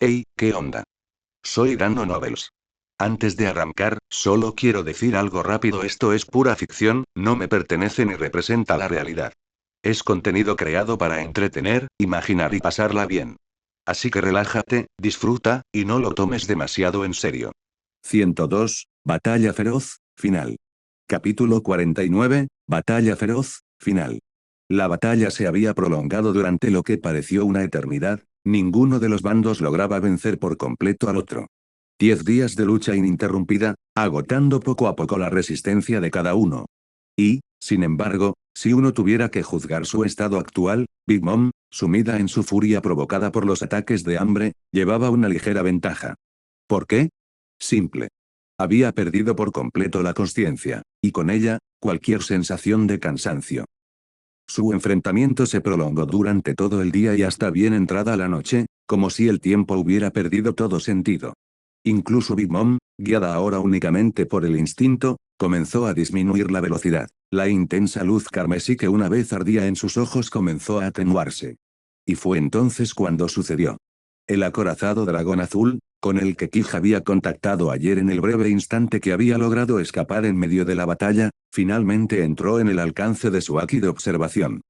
Hey, ¿qué onda? Soy Dano Novels. Antes de arrancar, solo quiero decir algo rápido: esto es pura ficción, no me pertenece ni representa la realidad. Es contenido creado para entretener, imaginar y pasarla bien. Así que relájate, disfruta, y no lo tomes demasiado en serio. 102, Batalla feroz, final. Capítulo 49, Batalla feroz, final. La batalla se había prolongado durante lo que pareció una eternidad, ninguno de los bandos lograba vencer por completo al otro. 10 días de lucha ininterrumpida, agotando poco a poco la resistencia de cada uno. Y, sin embargo, si uno tuviera que juzgar su estado actual, Big Mom, sumida en su furia provocada por los ataques de hambre, llevaba una ligera ventaja. ¿Por qué? Simple. Había perdido por completo la conciencia, y con ella, cualquier sensación de cansancio. Su enfrentamiento se prolongó durante todo el día y hasta bien entrada la noche, como si el tiempo hubiera perdido todo sentido. Incluso Big Mom, guiada ahora únicamente por el instinto, comenzó a disminuir la velocidad. La intensa luz carmesí que una vez ardía en sus ojos comenzó a atenuarse. Y fue entonces cuando sucedió. El acorazado dragón azul, con el que Kij había contactado ayer en el breve instante que había logrado escapar en medio de la batalla, finalmente entró en el alcance de su haki de observación.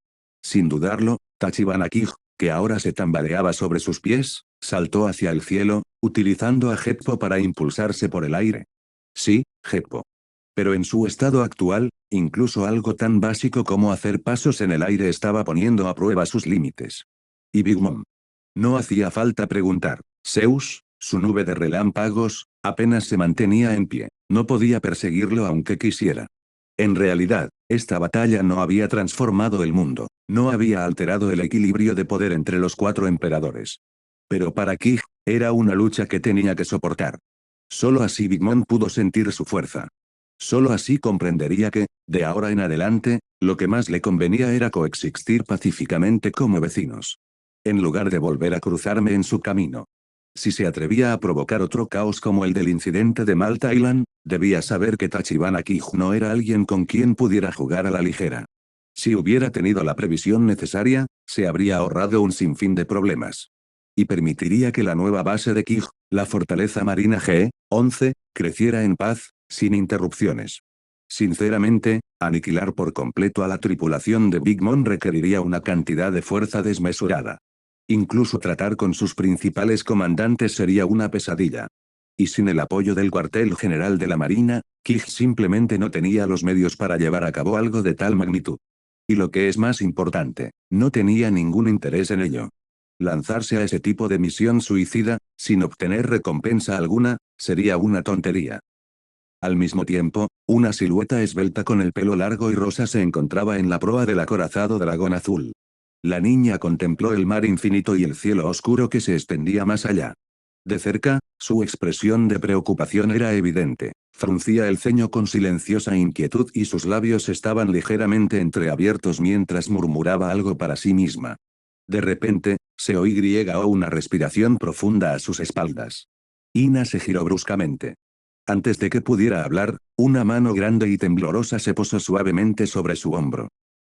Sin dudarlo, Tachibana Kij, que ahora se tambaleaba sobre sus pies, saltó hacia el cielo, utilizando a Heppo para impulsarse por el aire. Sí, Heppo. Pero en su estado actual, incluso algo tan básico como hacer pasos en el aire estaba poniendo a prueba sus límites. Y Big Mom. No hacía falta preguntar. Zeus, su nube de relámpagos, apenas se mantenía en pie. No podía perseguirlo aunque quisiera. En realidad, esta batalla no había transformado el mundo, no había alterado el equilibrio de poder entre los cuatro emperadores. Pero para Kij, era una lucha que tenía que soportar. Solo así Big Mom pudo sentir su fuerza. Solo así comprendería que, de ahora en adelante, lo que más le convenía era coexistir pacíficamente como vecinos. En lugar de volver a cruzarme en su camino. Si se atrevía a provocar otro caos como el del incidente de Malta Island, debía saber que Tachibana Kij no era alguien con quien pudiera jugar a la ligera. Si hubiera tenido la previsión necesaria, se habría ahorrado un sinfín de problemas. Y permitiría que la nueva base de Kij, la fortaleza marina G-11, creciera en paz, sin interrupciones. Sinceramente, aniquilar por completo a la tripulación de Big Mom requeriría una cantidad de fuerza desmesurada. Incluso tratar con sus principales comandantes sería una pesadilla. Y sin el apoyo del cuartel general de la Marina, Kij simplemente no tenía los medios para llevar a cabo algo de tal magnitud. Y lo que es más importante, no tenía ningún interés en ello. Lanzarse a ese tipo de misión suicida, sin obtener recompensa alguna, sería una tontería. Al mismo tiempo, una silueta esbelta con el pelo largo y rosa se encontraba en la proa del acorazado dragón azul. La niña contempló el mar infinito y el cielo oscuro que se extendía más allá. De cerca, su expresión de preocupación era evidente. Fruncía el ceño con silenciosa inquietud y sus labios estaban ligeramente entreabiertos mientras murmuraba algo para sí misma. De repente, se oyó una respiración profunda a sus espaldas. Ina se giró bruscamente. Antes de que pudiera hablar, una mano grande y temblorosa se posó suavemente sobre su hombro.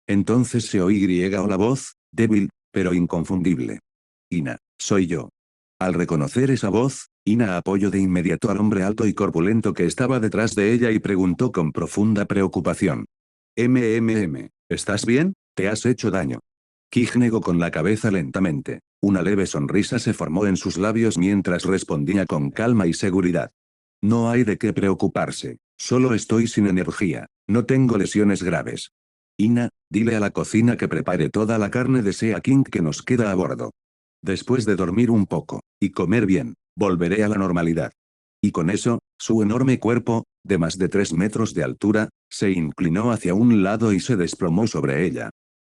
Entonces se oyó la voz, débil, pero inconfundible. Ina, soy yo. Al reconocer esa voz, Ina apoyó de inmediato al hombre alto y corpulento que estaba detrás de ella y preguntó con profunda preocupación. ¿Estás bien? ¿Te has hecho daño? Kij negó con la cabeza lentamente. Una leve sonrisa se formó en sus labios mientras respondía con calma y seguridad. No hay de qué preocuparse, solo estoy sin energía, no tengo lesiones graves. Ina, dile a la cocina que prepare toda la carne de Sea King que nos queda a bordo. Después de dormir un poco, y comer bien, volveré a la normalidad. Y con eso, su enorme cuerpo, de más de 3 metros de altura, se inclinó hacia un lado y se desplomó sobre ella.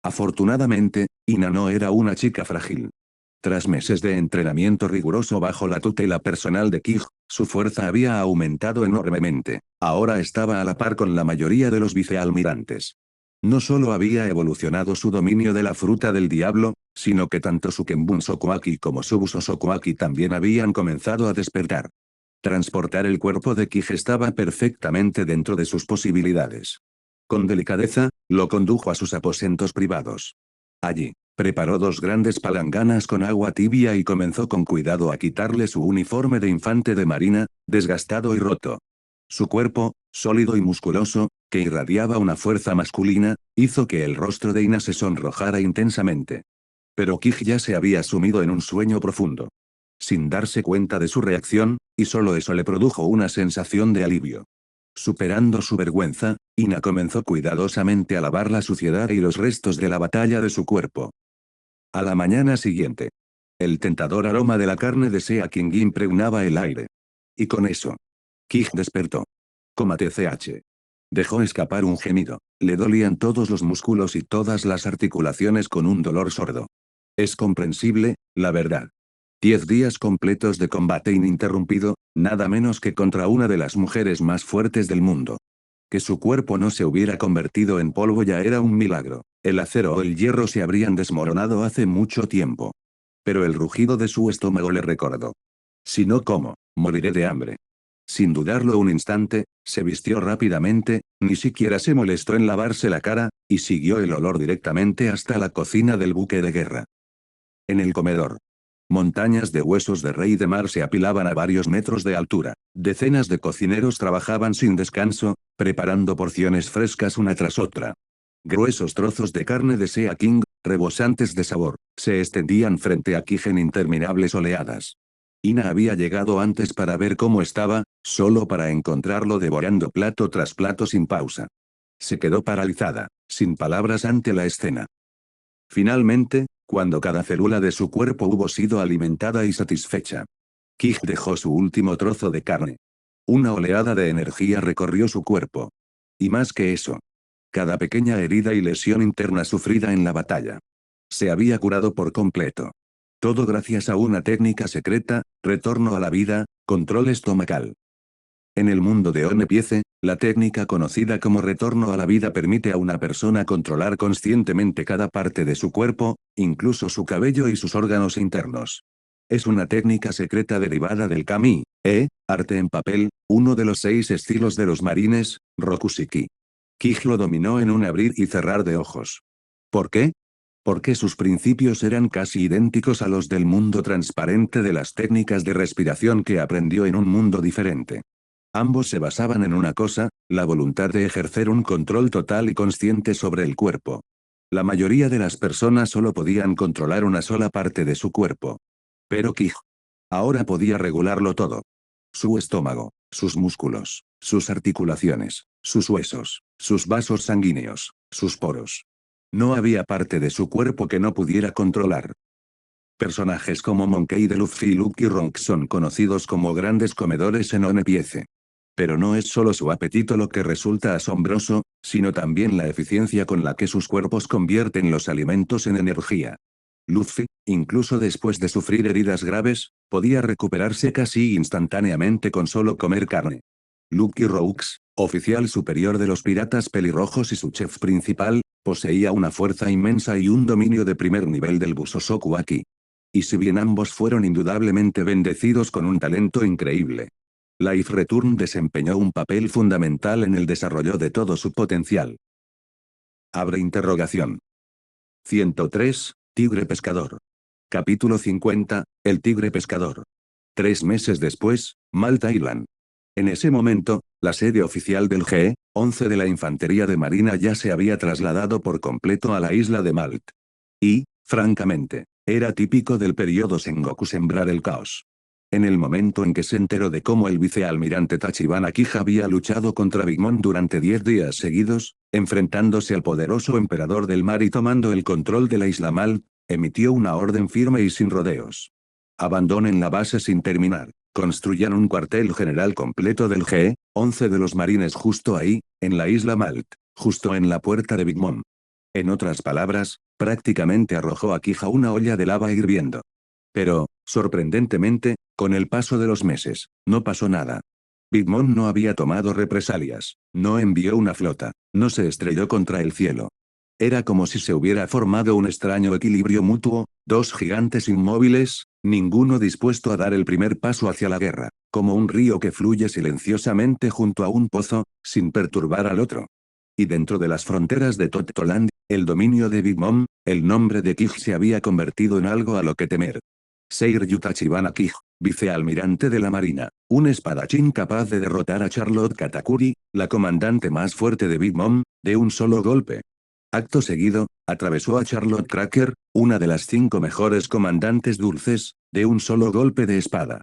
Afortunadamente, Ina no era una chica frágil. Tras meses de entrenamiento riguroso bajo la tutela personal de Kij, su fuerza había aumentado enormemente. Ahora estaba a la par con la mayoría de los vicealmirantes. No solo había evolucionado su dominio de la fruta del diablo, sino que tanto su Kenbun Sokoaki como su Buso Sokoaki también habían comenzado a despertar. Transportar el cuerpo de Kij estaba perfectamente dentro de sus posibilidades. Con delicadeza, lo condujo a sus aposentos privados. Allí, Preparó 2 grandes palanganas con agua tibia y comenzó con cuidado a quitarle su uniforme de infante de marina, desgastado y roto. Su cuerpo, sólido y musculoso, que irradiaba una fuerza masculina, hizo que el rostro de Ina se sonrojara intensamente. Pero Kij ya se había sumido en un sueño profundo. Sin darse cuenta de su reacción, y solo eso le produjo una sensación de alivio. Superando su vergüenza, Ina comenzó cuidadosamente a lavar la suciedad y los restos de la batalla de su cuerpo. A la mañana siguiente. El tentador aroma de la carne de Sea King impregnaba el aire. Y con eso. Kij despertó. TCH. Dejó escapar un gemido. Le dolían todos los músculos y todas las articulaciones con un dolor sordo. Es comprensible, la verdad. 10 días completos de combate ininterrumpido, nada menos que contra una de las mujeres más fuertes del mundo. Que su cuerpo no se hubiera convertido en polvo ya era un milagro. El acero o el hierro se habrían desmoronado hace mucho tiempo. Pero el rugido de su estómago le recordó. Si no como, moriré de hambre. Sin dudarlo un instante, se vistió rápidamente, ni siquiera se molestó en lavarse la cara, y siguió el olor directamente hasta la cocina del buque de guerra. En el comedor. Montañas de huesos de rey de mar se apilaban a varios metros de altura. Decenas de cocineros trabajaban sin descanso, preparando porciones frescas una tras otra. Gruesos trozos de carne de Sea King, rebosantes de sabor, se extendían frente a Kij en interminables oleadas. Ina había llegado antes para ver cómo estaba, solo para encontrarlo devorando plato tras plato sin pausa. Se quedó paralizada, sin palabras ante la escena. Finalmente, cuando cada célula de su cuerpo hubo sido alimentada y satisfecha, Kij dejó su último trozo de carne. Una oleada de energía recorrió su cuerpo. Y más que eso, cada pequeña herida y lesión interna sufrida en la batalla se había curado por completo. Todo gracias a una técnica secreta, retorno a la vida, control estomacal. En el mundo de One Piece, la técnica conocida como retorno a la vida permite a una persona controlar conscientemente cada parte de su cuerpo, incluso su cabello y sus órganos internos. Es una técnica secreta derivada del kami, arte en papel, uno de los 6 estilos de los marines, Rokushiki. Kij lo dominó en un abrir y cerrar de ojos. ¿Por qué? Porque sus principios eran casi idénticos a los del mundo transparente de las técnicas de respiración que aprendió en un mundo diferente. Ambos se basaban en una cosa, la voluntad de ejercer un control total y consciente sobre el cuerpo. La mayoría de las personas solo podían controlar una sola parte de su cuerpo. Pero Kij ahora podía regularlo todo. Su estómago, sus músculos, sus articulaciones, sus huesos, sus vasos sanguíneos, sus poros. No había parte de su cuerpo que no pudiera controlar. Personajes como Monkey D. Luffy y Lucky Ronk son conocidos como grandes comedores en One Piece. Pero no es solo su apetito lo que resulta asombroso, sino también la eficiencia con la que sus cuerpos convierten los alimentos en energía. Luffy, incluso después de sufrir heridas graves, podía recuperarse casi instantáneamente con solo comer carne. Lucky Roux, oficial superior de los piratas pelirrojos y su chef principal, poseía una fuerza inmensa y un dominio de primer nivel del Busosoku Aki. Y si bien ambos fueron indudablemente bendecidos con un talento increíble, Life Return desempeñó un papel fundamental en el desarrollo de todo su potencial. Abre interrogación. 103, Tigre Pescador. Capítulo 50, El Tigre Pescador. 3 meses después, Malta Island. En ese momento, la sede oficial del G-11 de la Infantería de Marina ya se había trasladado por completo a la isla de Malta. Y, francamente, era típico del periodo Sengoku sembrar el caos. En el momento en que se enteró de cómo el vicealmirante Tachibana Kija había luchado contra Big Mom durante 10 días seguidos, enfrentándose al poderoso emperador del mar y tomando el control de la isla Malta, emitió una orden firme y sin rodeos. Abandonen la base sin terminar. Construyan un cuartel general completo del G-11 de los marines justo ahí, en la isla Malta, justo en la puerta de Big Mom. En otras palabras, prácticamente arrojó a Kija una olla de lava hirviendo. Pero, sorprendentemente, con el paso de los meses, no pasó nada. Big Mom no había tomado represalias, no envió una flota, no se estrelló contra el cielo. Era como si se hubiera formado un extraño equilibrio mutuo, 2 gigantes inmóviles, ninguno dispuesto a dar el primer paso hacia la guerra, como un río que fluye silenciosamente junto a un pozo, sin perturbar al otro. Y dentro de las fronteras de Tottoland, el dominio de Big Mom, el nombre de Kij se había convertido en algo a lo que temer. Seiryu Tachibana Kij, vicealmirante de la Marina, un espadachín capaz de derrotar a Charlotte Katakuri, la comandante más fuerte de Big Mom, de un solo golpe. Acto seguido, atravesó a Charlotte Cracker, una de las 5 mejores comandantes dulces, de un solo golpe de espada.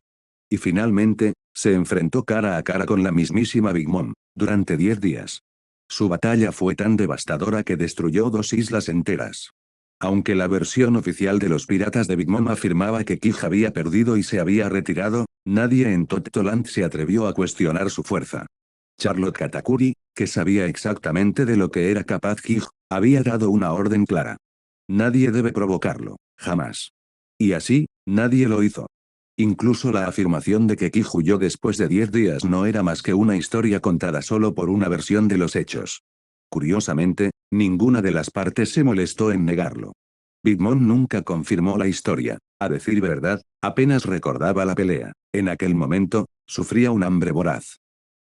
Y finalmente, se enfrentó cara a cara con la mismísima Big Mom, durante 10 días. Su batalla fue tan devastadora que destruyó 2 islas enteras. Aunque la versión oficial de los piratas de Big Mom afirmaba que Kij había perdido y se había retirado, nadie en Tottoland se atrevió a cuestionar su fuerza. Charlotte Katakuri, que sabía exactamente de lo que era capaz Kij, había dado una orden clara. Nadie debe provocarlo, jamás. Y así, nadie lo hizo. Incluso la afirmación de que Kij huyó después de 10 días no era más que una historia contada solo por una versión de los hechos. Curiosamente, ninguna de las partes se molestó en negarlo. Big Mom nunca confirmó la historia, a decir verdad, apenas recordaba la pelea. En aquel momento, sufría un hambre voraz.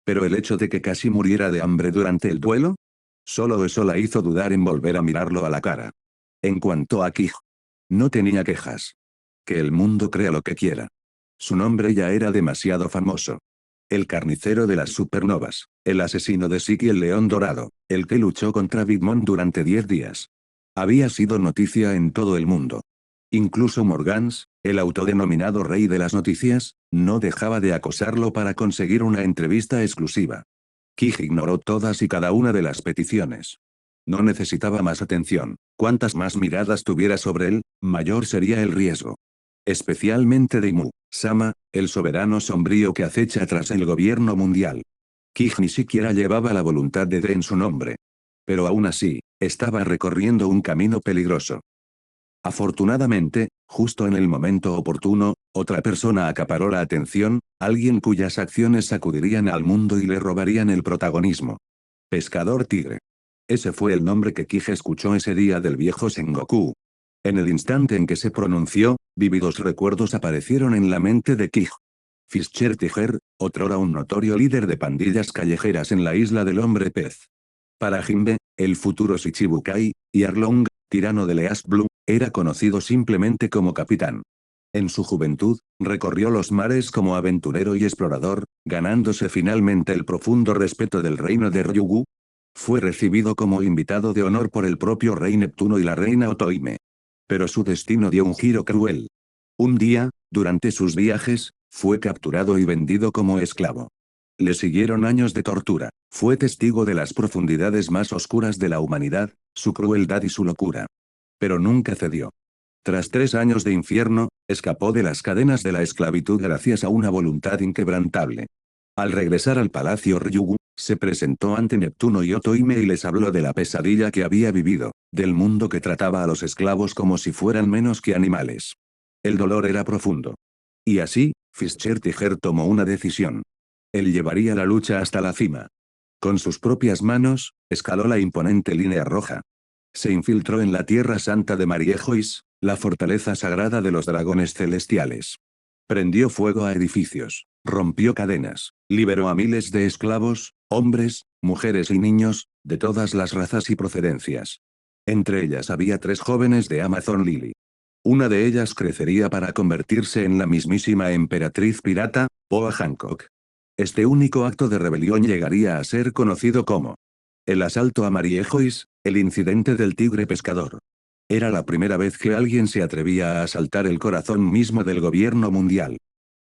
Pero el hecho de que casi muriera de hambre durante el duelo, solo eso la hizo dudar en volver a mirarlo a la cara. En cuanto a Kij, no tenía quejas. Que el mundo crea lo que quiera. Su nombre ya era demasiado famoso. El carnicero de las supernovas, el asesino de Siki el León Dorado, el que luchó contra Big Mom durante 10 días. Había sido noticia en todo el mundo. Incluso Morgans, el autodenominado rey de las noticias, no dejaba de acosarlo para conseguir una entrevista exclusiva. Kij ignoró todas y cada una de las peticiones. No necesitaba más atención. Cuantas más miradas tuviera sobre él, mayor sería el riesgo. Especialmente de Imu-sama, el soberano sombrío que acecha tras el gobierno mundial. Kij ni siquiera llevaba la voluntad de en su nombre. Pero aún así, estaba recorriendo un camino peligroso. Afortunadamente, justo en el momento oportuno, otra persona acaparó la atención, alguien cuyas acciones sacudirían al mundo y le robarían el protagonismo. Pescador Tigre. Ese fue el nombre que Kij escuchó ese día del viejo Sengoku. En el instante en que se pronunció, vívidos recuerdos aparecieron en la mente de Kij. Fischer Tiger, otrora un notorio líder de pandillas callejeras en la isla del hombre pez. Para Jinbe, el futuro Shichibukai, y Arlong, tirano de East Blue, era conocido simplemente como capitán. En su juventud, recorrió los mares como aventurero y explorador, ganándose finalmente el profundo respeto del reino de Ryugu. Fue recibido como invitado de honor por el propio rey Neptuno y la reina Otoime. Pero su destino dio un giro cruel. Un día, durante sus viajes, fue capturado y vendido como esclavo. Le siguieron años de tortura. Fue testigo de las profundidades más oscuras de la humanidad, su crueldad y su locura. Pero nunca cedió. Tras 3 años de infierno, escapó de las cadenas de la esclavitud gracias a una voluntad inquebrantable. Al regresar al palacio Ryugu, se presentó ante Neptuno y Otoime y les habló de la pesadilla que había vivido, del mundo que trataba a los esclavos como si fueran menos que animales. El dolor era profundo. Y así, Fischer Tiger tomó una decisión. Él llevaría la lucha hasta la cima. Con sus propias manos, escaló la imponente línea roja. Se infiltró en la tierra santa de Mariejois, la fortaleza sagrada de los dragones celestiales. Prendió fuego a edificios, rompió cadenas, liberó a miles de esclavos, hombres, mujeres y niños, de todas las razas y procedencias. Entre ellas había 3 jóvenes de Amazon Lily. Una de ellas crecería para convertirse en la mismísima emperatriz pirata, Poa Hancock. Este único acto de rebelión llegaría a ser conocido como el asalto a Mariejois, el incidente del tigre pescador. Era la primera vez que alguien se atrevía a asaltar el corazón mismo del gobierno mundial.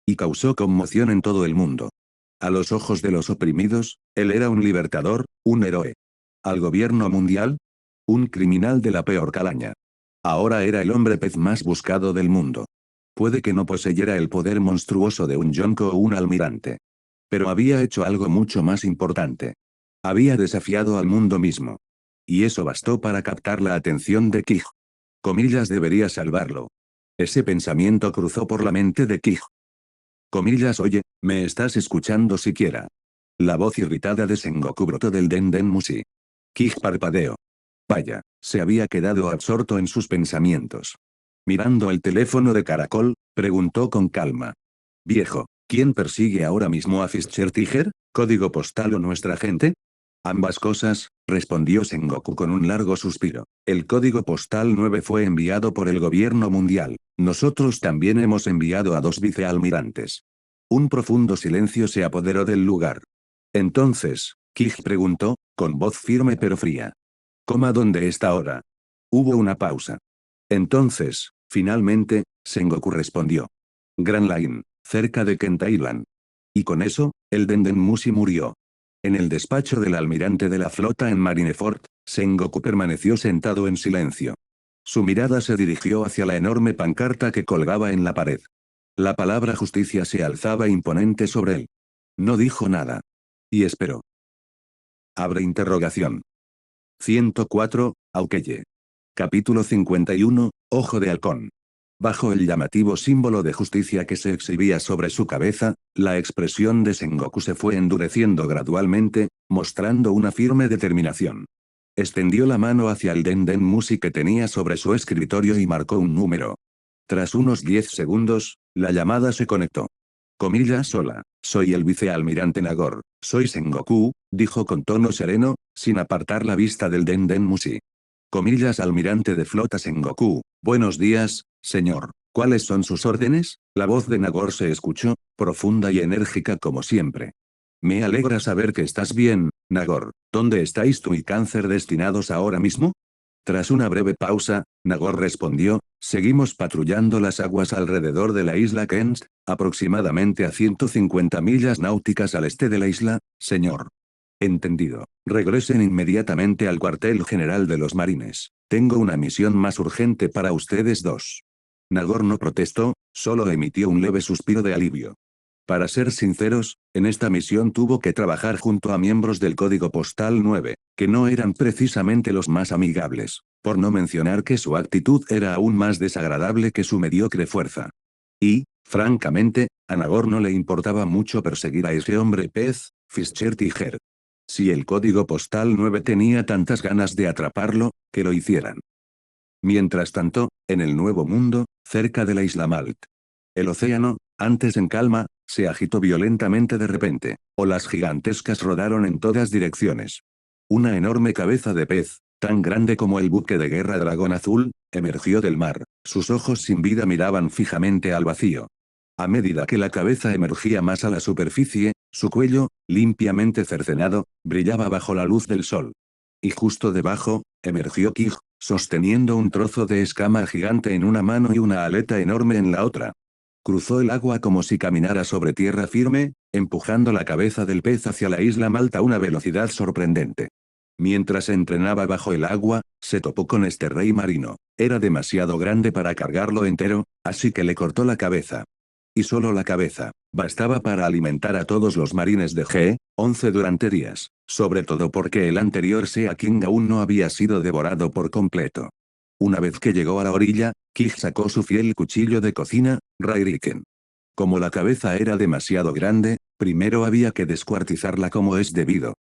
Y causó conmoción en todo el mundo. A los ojos de los oprimidos, él era un libertador, un héroe. Al gobierno mundial, un criminal de la peor calaña. Ahora era el hombre pez más buscado del mundo. Puede que no poseyera el poder monstruoso de un yonko o un almirante. Pero había hecho algo mucho más importante. Había desafiado al mundo mismo. Y eso bastó para captar la atención de Kij. Comillas debería salvarlo. Ese pensamiento cruzó por la mente de Kij. Comillas oye, ¿me estás escuchando siquiera? La voz irritada de Sengoku brotó del Denden Mushi. Kij parpadeó. Vaya, se había quedado absorto en sus pensamientos. Mirando el teléfono de caracol, preguntó con calma. Viejo, ¿quién persigue ahora mismo a Fischer Tiger? ¿Código postal o nuestra gente? Ambas cosas, respondió Sengoku con un largo suspiro. El código postal 9 fue enviado por el gobierno mundial. Nosotros también hemos enviado a 2 vicealmirantes. Un profundo silencio se apoderó del lugar. Entonces, Kij preguntó, con voz firme pero fría. ¿Cómo dónde está ahora? Hubo una pausa. Entonces, finalmente, Sengoku respondió. Grand Line, cerca de Kent Island. Y con eso, el Denden Mushi murió. En el despacho del almirante de la flota en Marineford, Sengoku permaneció sentado en silencio. Su mirada se dirigió hacia la enorme pancarta que colgaba en la pared. La palabra justicia se alzaba imponente sobre él. No dijo nada. Y esperó. Abre interrogación. 104, Aukeye. Capítulo 51, Ojo de Halcón. Bajo el llamativo símbolo de justicia que se exhibía sobre su cabeza, la expresión de Sengoku se fue endureciendo gradualmente, mostrando una firme determinación. Extendió la mano hacia el Denden Mushi que tenía sobre su escritorio y marcó un número. Tras unos 10 segundos, la llamada se conectó. Hola, soy el vicealmirante Nagor, soy Sengoku, dijo con tono sereno, sin apartar la vista del Denden Mushi. Almirante de flota Sengoku, buenos días, señor. ¿Cuáles son sus órdenes? La voz de Nagor se escuchó, profunda y enérgica como siempre. Me alegra saber que estás bien, Nagor. ¿Dónde estáis tú y Cáncer destinados ahora mismo? Tras una breve pausa, Nagor respondió, seguimos patrullando las aguas alrededor de la isla Kent, aproximadamente a 150 millas náuticas al este de la isla, señor. Entendido. Regresen inmediatamente al cuartel general de los marines. Tengo una misión más urgente para ustedes dos. Nagor no protestó, solo emitió un leve suspiro de alivio. Para ser sinceros, en esta misión tuvo que trabajar junto a miembros del Código Postal 9, que no eran precisamente los más amigables, por no mencionar que su actitud era aún más desagradable que su mediocre fuerza. Y, francamente, a Nagor no le importaba mucho perseguir a ese hombre pez, Fischer Tiger. Si el Código Postal 9 tenía tantas ganas de atraparlo, que lo hicieran. Mientras tanto, en el Nuevo Mundo, cerca de la isla Malt. El océano, antes en calma, se agitó violentamente de repente. Olas gigantescas rodaron en todas direcciones. Una enorme cabeza de pez, tan grande como el buque de guerra Dragón Azul, emergió del mar. Sus ojos sin vida miraban fijamente al vacío. A medida que la cabeza emergía más a la superficie, su cuello, limpiamente cercenado, brillaba bajo la luz del sol. Y justo debajo, emergió Kij, sosteniendo un trozo de escama gigante en una mano y una aleta enorme en la otra. Cruzó el agua como si caminara sobre tierra firme, empujando la cabeza del pez hacia la isla Malta a una velocidad sorprendente. Mientras entrenaba bajo el agua, se topó con este rey marino. Era demasiado grande para cargarlo entero, así que le cortó la cabeza. Y solo la cabeza, bastaba para alimentar a todos los marines de G-11 durante días, sobre todo porque el anterior Sea King aún no había sido devorado por completo. Una vez que llegó a la orilla, Kij sacó su fiel cuchillo de cocina, Rairiken. Como la cabeza era demasiado grande, primero había que descuartizarla como es debido.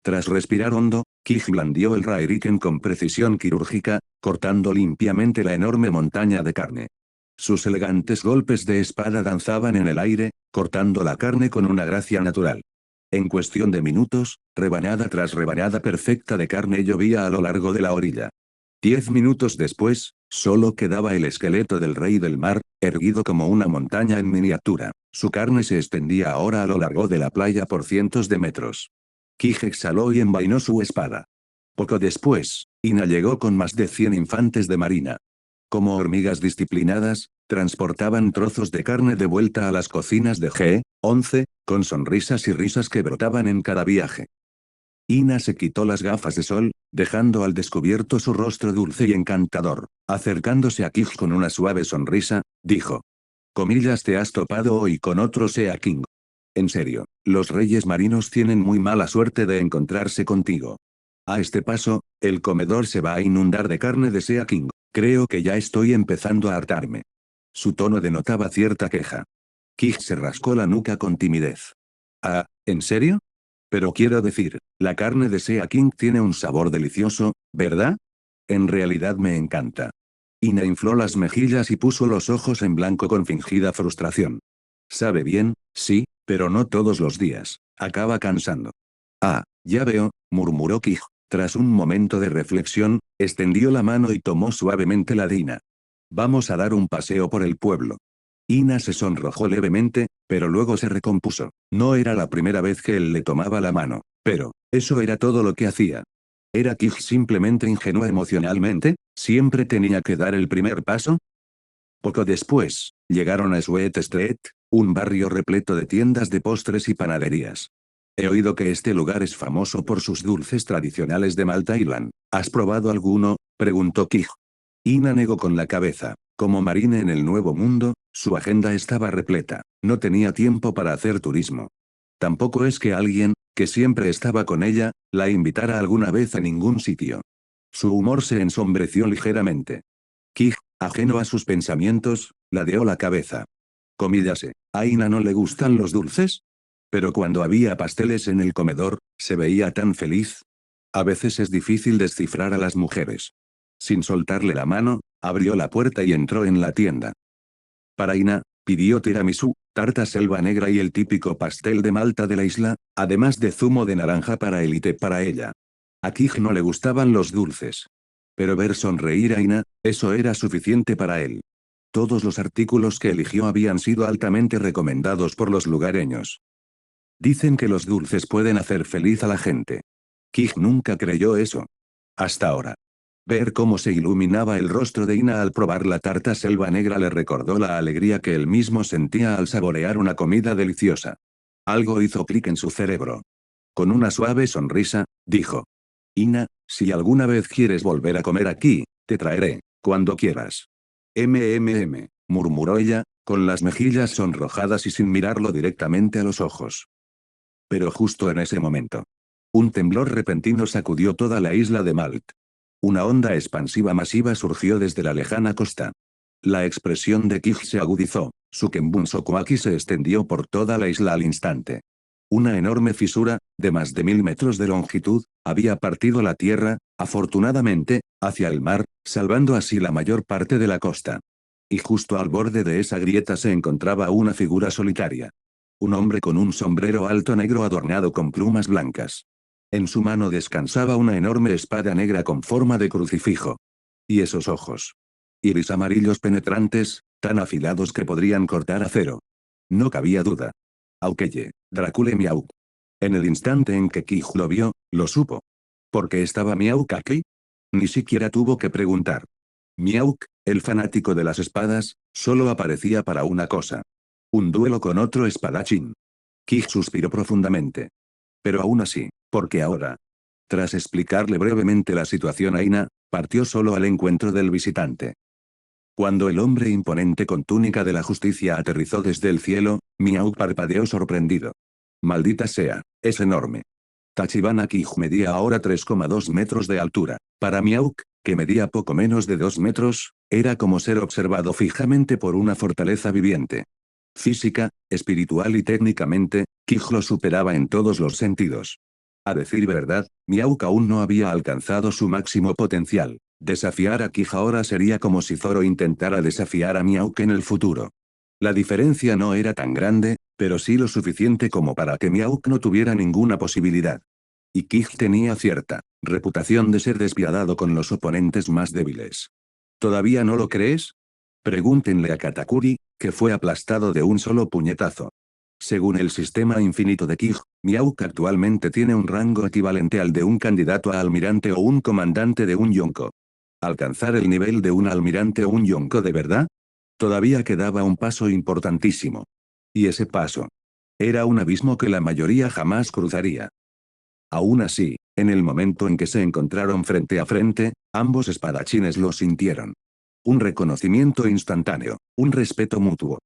Tras respirar hondo, Kij blandió el Rairiken con precisión quirúrgica, cortando limpiamente la enorme montaña de carne. Sus elegantes golpes de espada danzaban en el aire, cortando la carne con una gracia natural. En cuestión de minutos, rebanada tras rebanada perfecta de carne llovía a lo largo de la orilla. 10 minutos después, solo quedaba el esqueleto del rey del mar, erguido como una montaña en miniatura. Su carne se extendía ahora a lo largo de la playa por cientos de metros. Kij exhaló y envainó su espada. Poco después, Ina llegó con más de 100 infantes de marina. Como hormigas disciplinadas, transportaban trozos de carne de vuelta a las cocinas de G-11, con sonrisas y risas que brotaban en cada viaje. Ina se quitó las gafas de sol, dejando al descubierto su rostro dulce y encantador. Acercándose a Kij con una suave sonrisa, dijo. Te has topado hoy con otro Sea King. En serio, los reyes marinos tienen muy mala suerte de encontrarse contigo. A este paso, el comedor se va a inundar de carne de Sea King. Creo que ya estoy empezando a hartarme. Su tono denotaba cierta queja. Kij se rascó la nuca con timidez. Ah, ¿en serio? Pero quiero decir, la carne de Sea King tiene un sabor delicioso, ¿verdad? En realidad me encanta. Ina infló las mejillas y puso los ojos en blanco con fingida frustración. Sabe bien, sí, pero no todos los días. Acaba cansando. Ah, ya veo, murmuró Kij. Tras un momento de reflexión, extendió la mano y tomó suavemente la de Ina. Vamos a dar un paseo por el pueblo. Ina se sonrojó levemente, pero luego se recompuso. No era la primera vez que él le tomaba la mano, pero, eso era todo lo que hacía. ¿Era Kij simplemente ingenuo emocionalmente? ¿Siempre tenía que dar el primer paso? Poco después, llegaron a Sweet Street, un barrio repleto de tiendas de postres y panaderías. He oído que este lugar es famoso por sus dulces tradicionales de Malta Island. ¿Has probado alguno? Preguntó Kij. Ina negó con la cabeza. Como marine en el Nuevo Mundo, su agenda estaba repleta. No tenía tiempo para hacer turismo. Tampoco es que alguien, que siempre estaba con ella, la invitara alguna vez a ningún sitio. Su humor se ensombreció ligeramente. Kij, ajeno a sus pensamientos, ladeó la cabeza. Comíllase, ¿a Ina no le gustan los dulces? Pero cuando había pasteles en el comedor, se veía tan feliz. A veces es difícil descifrar a las mujeres. Sin soltarle la mano, abrió la puerta y entró en la tienda. Para Ina, pidió tiramisú, tarta selva negra y el típico pastel de Malta de la isla, además de zumo de naranja para él y té para ella. A Kij no le gustaban los dulces. Pero ver sonreír a Ina, eso era suficiente para él. Todos los artículos que eligió habían sido altamente recomendados por los lugareños. Dicen que los dulces pueden hacer feliz a la gente. Kij nunca creyó eso. Hasta ahora. Ver cómo se iluminaba el rostro de Ina al probar la tarta selva negra le recordó la alegría que él mismo sentía al saborear una comida deliciosa. Algo hizo clic en su cerebro. Con una suave sonrisa, dijo. Ina, si alguna vez quieres volver a comer aquí, te traeré, cuando quieras. Murmuró ella, con las mejillas sonrojadas y sin mirarlo directamente a los ojos. Pero justo en ese momento. Un temblor repentino sacudió toda la isla de Malt. Una onda expansiva masiva surgió desde la lejana costa. La expresión de Kij se agudizó, su Kenbun Sokuaki se extendió por toda la isla al instante. Una enorme fisura, de más de 1000 metros de longitud, había partido la tierra, afortunadamente, hacia el mar, salvando así la mayor parte de la costa. Y justo al borde de esa grieta se encontraba una figura solitaria. Un hombre con un sombrero alto negro adornado con plumas blancas. En su mano descansaba una enorme espada negra con forma de crucifijo. Y esos ojos. Iris amarillos penetrantes, tan afilados que podrían cortar acero. No cabía duda. Aukeye, Drácula Miauk. En el instante en que Kij lo vio, lo supo. ¿Por qué estaba Miauk aquí? Ni siquiera tuvo que preguntar. Miauk, el fanático de las espadas, solo aparecía para una cosa. Un duelo con otro espadachín. Kij suspiró profundamente. Pero aún así, porque ahora. Tras explicarle brevemente la situación a Ina, partió solo al encuentro del visitante. Cuando el hombre imponente con túnica de la justicia aterrizó desde el cielo, Miauk parpadeó sorprendido. Maldita sea, es enorme. Tachibana Kij medía ahora 3,2 metros de altura. Para Miauk, que medía poco menos de 2 metros, era como ser observado fijamente por una fortaleza viviente. Física, espiritual y técnicamente, Kij lo superaba en todos los sentidos. A decir verdad, Miauk aún no había alcanzado su máximo potencial. Desafiar a Kij ahora sería como si Zoro intentara desafiar a Miauk en el futuro. La diferencia no era tan grande, pero sí lo suficiente como para que Miauk no tuviera ninguna posibilidad. Y Kij tenía cierta reputación de ser despiadado con los oponentes más débiles. ¿Todavía no lo crees? Pregúntenle a Katakuri, que fue aplastado de un solo puñetazo. Según el sistema infinito de Kij, Miauk actualmente tiene un rango equivalente al de un candidato a almirante o un comandante de un yonko. ¿Alcanzar el nivel de un almirante o un yonko de verdad? Todavía quedaba un paso importantísimo. Y ese paso. Era un abismo que la mayoría jamás cruzaría. Aún así, en el momento en que se encontraron frente a frente, ambos espadachines lo sintieron. Un reconocimiento instantáneo, un respeto mutuo.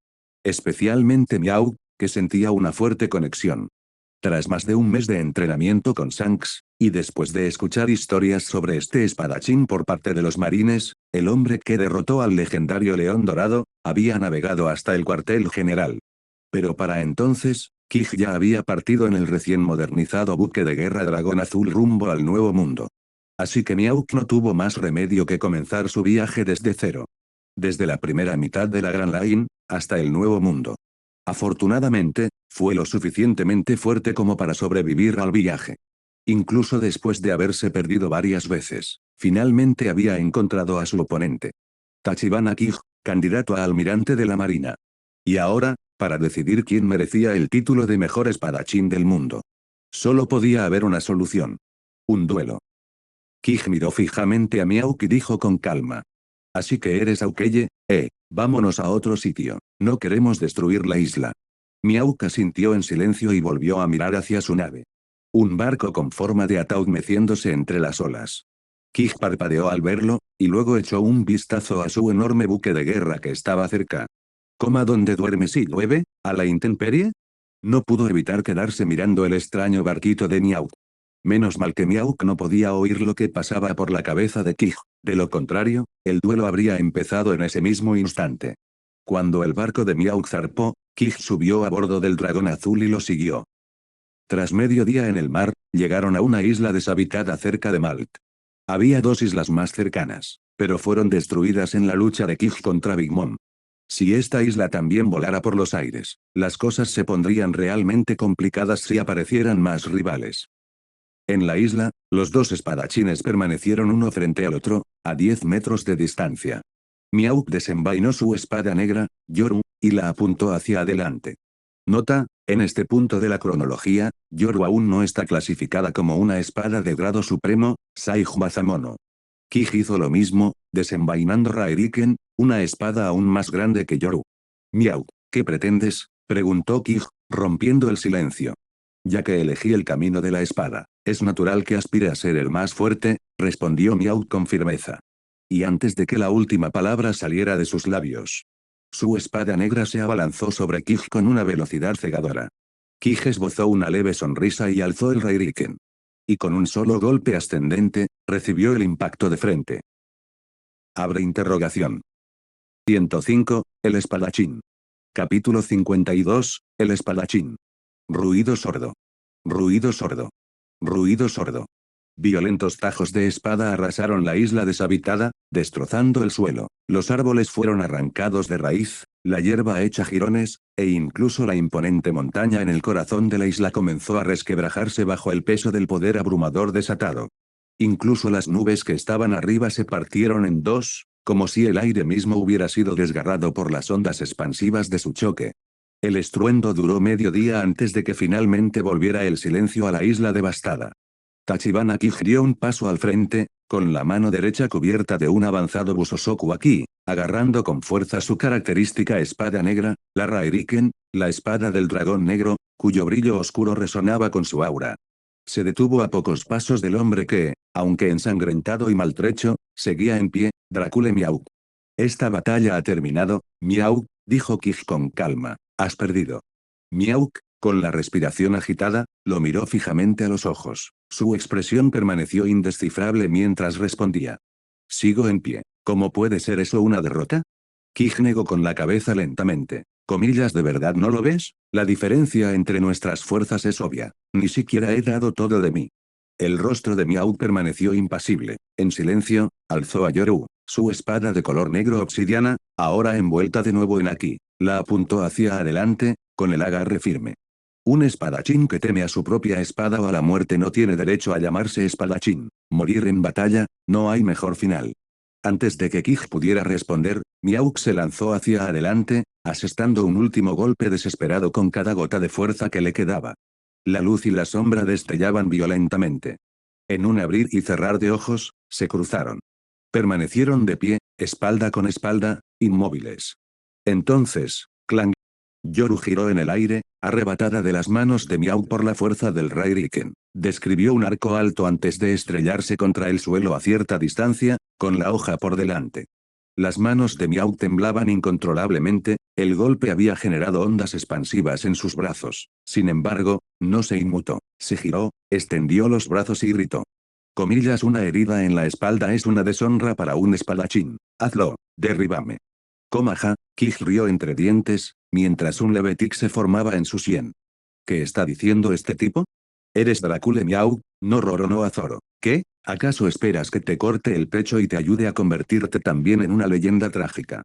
Especialmente Miauk, que sentía una fuerte conexión. Tras más de un mes de entrenamiento con Shanks, y después de escuchar historias sobre este espadachín por parte de los marines, el hombre que derrotó al legendario León Dorado, había navegado hasta el cuartel general. Pero para entonces, Kij ya había partido en el recién modernizado buque de guerra Dragón Azul rumbo al Nuevo Mundo. Así que Miauk no tuvo más remedio que comenzar su viaje desde cero. Desde la primera mitad de la Grand Line, hasta el Nuevo Mundo. Afortunadamente, fue lo suficientemente fuerte como para sobrevivir al viaje. Incluso después de haberse perdido varias veces, finalmente había encontrado a su oponente. Tachibana Kij, candidato a almirante de la Marina. Y ahora, para decidir quién merecía el título de mejor espadachín del mundo. Solo podía haber una solución. Un duelo. Kij miró fijamente a Miauk y dijo con calma. Así que eres Aukeye, vámonos a otro sitio, no queremos destruir la isla. Miauk asintió en silencio y volvió a mirar hacia su nave. Un barco con forma de ataúd meciéndose entre las olas. Kij parpadeó al verlo, y luego echó un vistazo a su enorme buque de guerra que estaba cerca. ¿Coma donde duerme si llueve? ¿A la intemperie? No pudo evitar quedarse mirando el extraño barquito de Miauk. Menos mal que Miauk no podía oír lo que pasaba por la cabeza de Kij, de lo contrario, el duelo habría empezado en ese mismo instante. Cuando el barco de Miauk zarpó, Kij subió a bordo del dragón azul y lo siguió. Tras medio día en el mar, llegaron a una isla deshabitada cerca de Malt. Había dos islas más cercanas, pero fueron destruidas en la lucha de Kij contra Big Mom. Si esta isla también volara por los aires, las cosas se pondrían realmente complicadas si aparecieran más rivales. En la isla, los dos espadachines permanecieron uno frente al otro, a 10 metros de distancia. Miauk desenvainó su espada negra, Yoru, y la apuntó hacia adelante. Nota, en este punto de la cronología, Yoru aún no está clasificada como una espada de grado supremo, Saiju Bazamono. Kij hizo lo mismo, desenvainando Rairiken, una espada aún más grande que Yoru. Miauk, ¿qué pretendes?, preguntó Kij, rompiendo el silencio. Ya que elegí el camino de la espada, es natural que aspire a ser el más fuerte, respondió Miauk con firmeza. Y antes de que la última palabra saliera de sus labios, su espada negra se abalanzó sobre Kij con una velocidad cegadora. Kij esbozó una leve sonrisa y alzó el Rairiken. Y con un solo golpe ascendente, recibió el impacto de frente. Abre interrogación. 105, el espadachín. Capítulo 52, el espadachín. Ruido sordo. Ruido sordo. Ruido sordo. Violentos tajos de espada arrasaron la isla deshabitada, destrozando el suelo. Los árboles fueron arrancados de raíz, la hierba hecha jirones, e incluso la imponente montaña en el corazón de la isla comenzó a resquebrajarse bajo el peso del poder abrumador desatado. Incluso las nubes que estaban arriba se partieron en dos, como si el aire mismo hubiera sido desgarrado por las ondas expansivas de su choque. El estruendo duró medio día antes de que finalmente volviera el silencio a la isla devastada. Tachibana Kij dio un paso al frente, con la mano derecha cubierta de un avanzado Busosoku Aki, agarrando con fuerza su característica espada negra, la Rairiken, la espada del dragón negro, cuyo brillo oscuro resonaba con su aura. Se detuvo a pocos pasos del hombre que, aunque ensangrentado y maltrecho, seguía en pie, Dracule Miauk. Esta batalla ha terminado, Miauk, dijo Kij con calma. Has perdido. Miauk, con la respiración agitada, lo miró fijamente a los ojos. Su expresión permaneció indescifrable mientras respondía. Sigo en pie. ¿Cómo puede ser eso una derrota? Kij negó con la cabeza lentamente. Comillas, ¿de verdad no lo ves? La diferencia entre nuestras fuerzas es obvia. Ni siquiera he dado todo de mí. El rostro de Miauk permaneció impasible. En silencio, alzó a Yoru, su espada de color negro obsidiana, ahora envuelta de nuevo en Aki. La apuntó hacia adelante, con el agarre firme. Un espadachín que teme a su propia espada o a la muerte no tiene derecho a llamarse espadachín. Morir en batalla, no hay mejor final. Antes de que Kij pudiera responder, Miauk se lanzó hacia adelante, asestando un último golpe desesperado con cada gota de fuerza que le quedaba. La luz y la sombra destellaban violentamente. En un abrir y cerrar de ojos, se cruzaron. Permanecieron de pie, espalda con espalda, inmóviles. Entonces, clang. Yoru giró en el aire, arrebatada de las manos de Miauk por la fuerza del Rairiken. Describió un arco alto antes de estrellarse contra el suelo a cierta distancia, con la hoja por delante. Las manos de Miauk temblaban incontrolablemente, el golpe había generado ondas expansivas en sus brazos. Sin embargo, no se inmutó. Se giró, extendió los brazos y gritó. Comillas, una herida en la espalda es una deshonra para un espadachín. Hazlo, derríbame. Komaja, Kij rió entre dientes, mientras un leve tic se formaba en su sien. ¿Qué está diciendo este tipo? Eres Dracule Miauk, no Roronoa Zoro. ¿Qué? ¿Acaso esperas que te corte el pecho y te ayude a convertirte también en una leyenda trágica?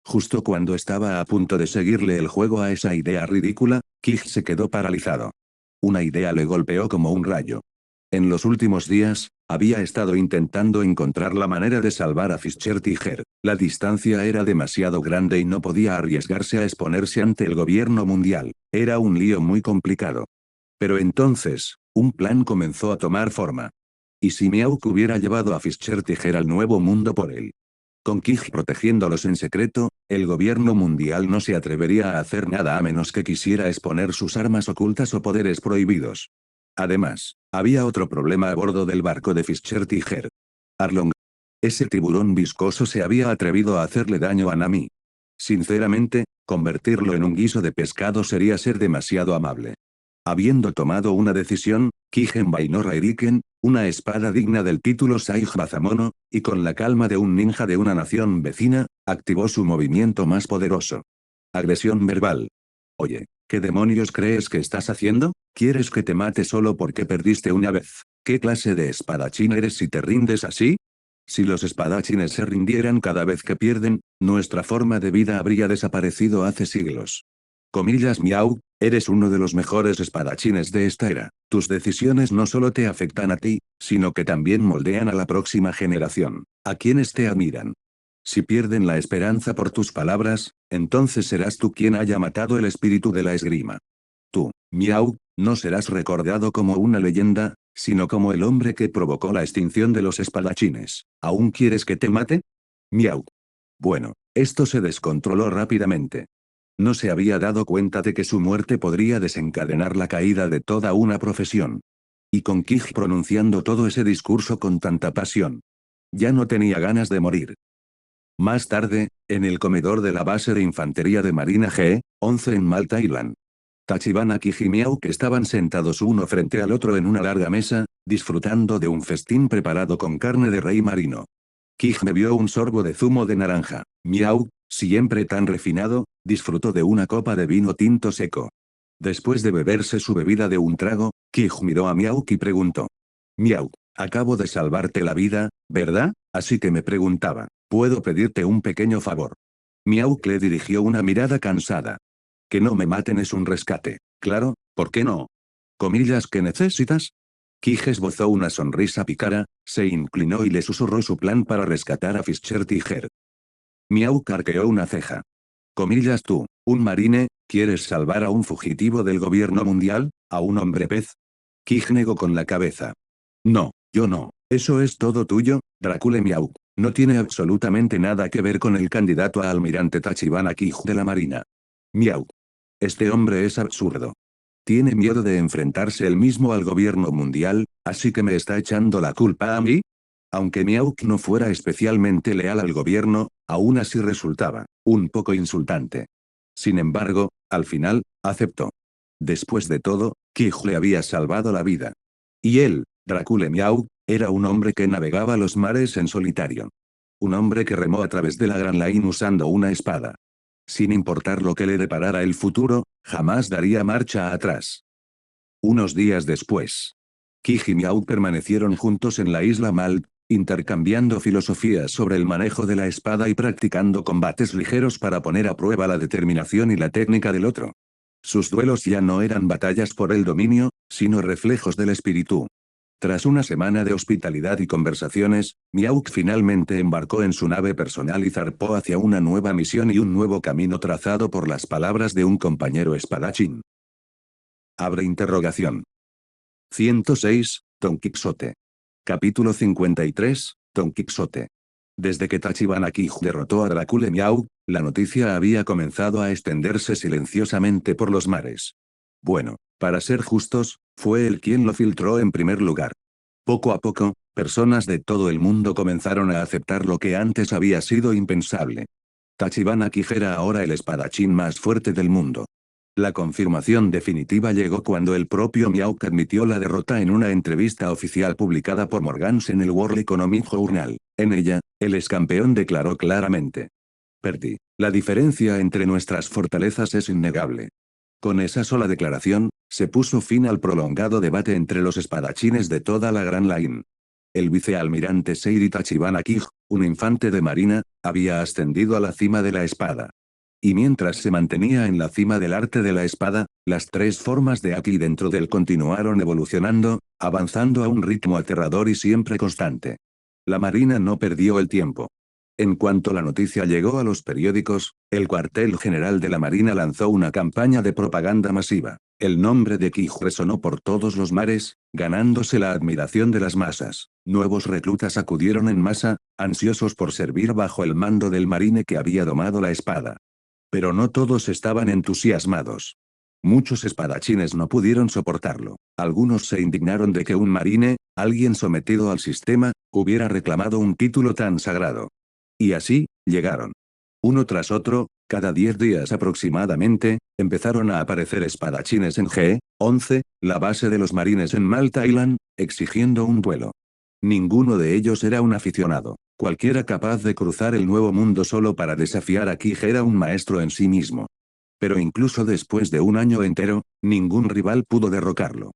Justo cuando estaba a punto de seguirle el juego a esa idea ridícula, Kij se quedó paralizado. Una idea le golpeó como un rayo. En los últimos días, había estado intentando encontrar la manera de salvar a Fischer Tiger. La distancia era demasiado grande y no podía arriesgarse a exponerse ante el gobierno mundial. Era un lío muy complicado. Pero entonces, un plan comenzó a tomar forma. ¿Y si Miauk hubiera llevado a Fischer Tiger al nuevo mundo por él? Con Kij protegiéndolos en secreto, el gobierno mundial no se atrevería a hacer nada a menos que quisiera exponer sus armas ocultas o poderes prohibidos. Además, había otro problema a bordo del barco de Fischer Tiger. Arlong. Ese tiburón viscoso se había atrevido a hacerle daño a Nami. Sinceramente, convertirlo en un guiso de pescado sería ser demasiado amable. Habiendo tomado una decisión, Kij envainó Rairiken, una espada digna del título Saig Bazamono, y con la calma de un ninja de una nación vecina, activó su movimiento más poderoso. Agresión verbal. Oye, ¿qué demonios crees que estás haciendo? ¿Quieres que te mate solo porque perdiste una vez? ¿Qué clase de espadachín eres si te rindes así? Si los espadachines se rindieran cada vez que pierden, nuestra forma de vida habría desaparecido hace siglos. Comillas Miau, eres uno de los mejores espadachines de esta era. Tus decisiones no solo te afectan a ti, sino que también moldean a la próxima generación, a quienes te admiran. Si pierden la esperanza por tus palabras, entonces serás tú quien haya matado el espíritu de la esgrima. Tú, Miau, no serás recordado como una leyenda, sino como el hombre que provocó la extinción de los espadachines. ¿Aún quieres que te mate? Miau. Bueno, esto se descontroló rápidamente. No se había dado cuenta de que su muerte podría desencadenar la caída de toda una profesión. Y con Kij pronunciando todo ese discurso con tanta pasión. Ya no tenía ganas de morir. Más tarde, en el comedor de la base de infantería de Marina G-11 en Malta Island. Tachibana Kij y Miau que estaban sentados uno frente al otro en una larga mesa, disfrutando de un festín preparado con carne de rey marino. Kij bebió un sorbo de zumo de naranja. Miau, siempre tan refinado, disfrutó de una copa de vino tinto seco. Después de beberse su bebida de un trago, Kij miró a Miauk y preguntó. Miauk, acabo de salvarte la vida, ¿verdad? Así que me preguntaba, ¿puedo pedirte un pequeño favor? Miauk le dirigió una mirada cansada. Que no me maten es un rescate. Claro, ¿por qué no? ¿Comillas que necesitas? Kij esbozó una sonrisa pícara, se inclinó y le susurró su plan para rescatar a Fischer Tiger. Miauk arqueó una ceja. Comillas tú, un marine, ¿quieres salvar a un fugitivo del gobierno mundial, a un hombre pez? Kij negó con la cabeza. No, yo no, eso es todo tuyo, Drácula Miauk. No tiene absolutamente nada que ver con el candidato a almirante Tachibana Kij de la Marina. Miauk. Este hombre es absurdo. Tiene miedo de enfrentarse él mismo al gobierno mundial, así que me está echando la culpa a mí. Aunque Miauk no fuera especialmente leal al gobierno, aún así resultaba un poco insultante. Sin embargo, al final, aceptó. Después de todo, Kij le había salvado la vida. Y él, Drácula Miauk, era un hombre que navegaba los mares en solitario. Un hombre que remó a través de la Gran Line usando una espada. Sin importar lo que le deparara el futuro, jamás daría marcha atrás. Unos días después, Kij y Miauk permanecieron juntos en la isla Malt, intercambiando filosofías sobre el manejo de la espada y practicando combates ligeros para poner a prueba la determinación y la técnica del otro. Sus duelos ya no eran batallas por el dominio, sino reflejos del espíritu. Tras una semana de hospitalidad y conversaciones, Miauk finalmente embarcó en su nave personal y zarpó hacia una nueva misión y un nuevo camino trazado por las palabras de un compañero espadachín. Abre interrogación. 106, Don Quixote. Capítulo 53, Don Quixote. Desde que Tachibana Kij derrotó a Drácula Miauk, la noticia había comenzado a extenderse silenciosamente por los mares. Bueno, para ser justos, fue él quien lo filtró en primer lugar. Poco a poco, personas de todo el mundo comenzaron a aceptar lo que antes había sido impensable. Tachibana Kij era ahora el espadachín más fuerte del mundo. La confirmación definitiva llegó cuando el propio Miauk admitió la derrota en una entrevista oficial publicada por Morgans en el World Economic Journal. En ella, el excampeón declaró claramente. Perdí. La diferencia entre nuestras fortalezas es innegable. Con esa sola declaración, se puso fin al prolongado debate entre los espadachines de toda la Gran Line. El vicealmirante Seiri Tachibana Kij, un infante de marina, había ascendido a la cima de la espada. Y mientras se mantenía en la cima del arte de la espada, las tres formas de Aki dentro de él continuaron evolucionando, avanzando a un ritmo aterrador y siempre constante. La Marina no perdió el tiempo. En cuanto la noticia llegó a los periódicos, el cuartel general de la Marina lanzó una campaña de propaganda masiva. El nombre de Kij resonó por todos los mares, ganándose la admiración de las masas. Nuevos reclutas acudieron en masa, ansiosos por servir bajo el mando del marine que había domado la espada. Pero no todos estaban entusiasmados. Muchos espadachines no pudieron soportarlo. Algunos se indignaron de que un marine, alguien sometido al sistema, hubiera reclamado un título tan sagrado. Y así, llegaron. Uno tras otro, cada 10 días aproximadamente, empezaron a aparecer espadachines en G-11, la base de los marines en Malta Island, exigiendo un duelo. Ninguno de ellos era un aficionado. Cualquiera capaz de cruzar el nuevo mundo solo para desafiar a Kij era un maestro en sí mismo. Pero incluso después de un año entero, ningún rival pudo derrocarlo.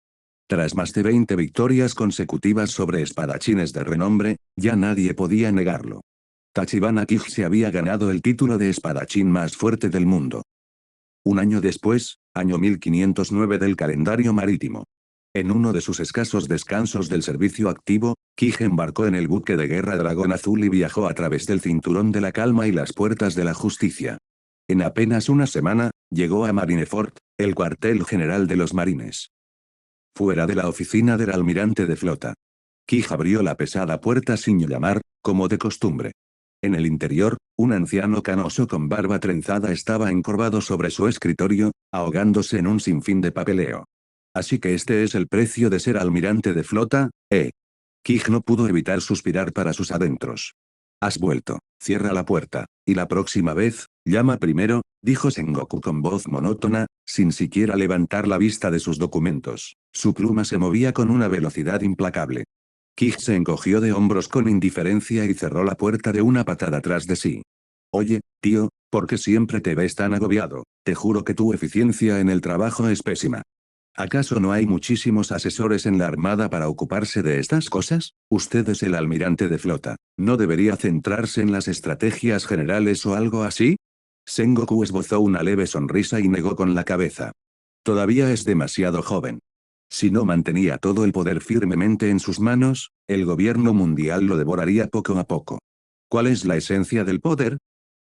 Tras más de 20 victorias consecutivas sobre espadachines de renombre, ya nadie podía negarlo. Tachibana Kij se había ganado el título de espadachín más fuerte del mundo. Un año después, año 1509 del calendario marítimo. En uno de sus escasos descansos del servicio activo, Kij embarcó en el buque de guerra Dragón Azul y viajó a través del cinturón de la calma y las puertas de la justicia. En apenas una semana, llegó a Marineford, el cuartel general de los marines. Fuera de la oficina del almirante de flota. Kij abrió la pesada puerta sin llamar, como de costumbre. En el interior, un anciano canoso con barba trenzada estaba encorvado sobre su escritorio, ahogándose en un sinfín de papeleo. Así que este es el precio de ser almirante de flota, ¿eh? Kij no pudo evitar suspirar para sus adentros. Has vuelto, cierra la puerta, y la próxima vez, llama primero, dijo Sengoku con voz monótona, sin siquiera levantar la vista de sus documentos. Su pluma se movía con una velocidad implacable. Kij se encogió de hombros con indiferencia y cerró la puerta de una patada tras de sí. Oye, tío, ¿por qué siempre te ves tan agobiado? Te juro que tu eficiencia en el trabajo es pésima. ¿Acaso no hay muchísimos asesores en la Armada para ocuparse de estas cosas? Usted es el almirante de flota. ¿No debería centrarse en las estrategias generales o algo así? Sengoku esbozó una leve sonrisa y negó con la cabeza. Todavía es demasiado joven. Si no mantenía todo el poder firmemente en sus manos, el gobierno mundial lo devoraría poco a poco. ¿Cuál es la esencia del poder?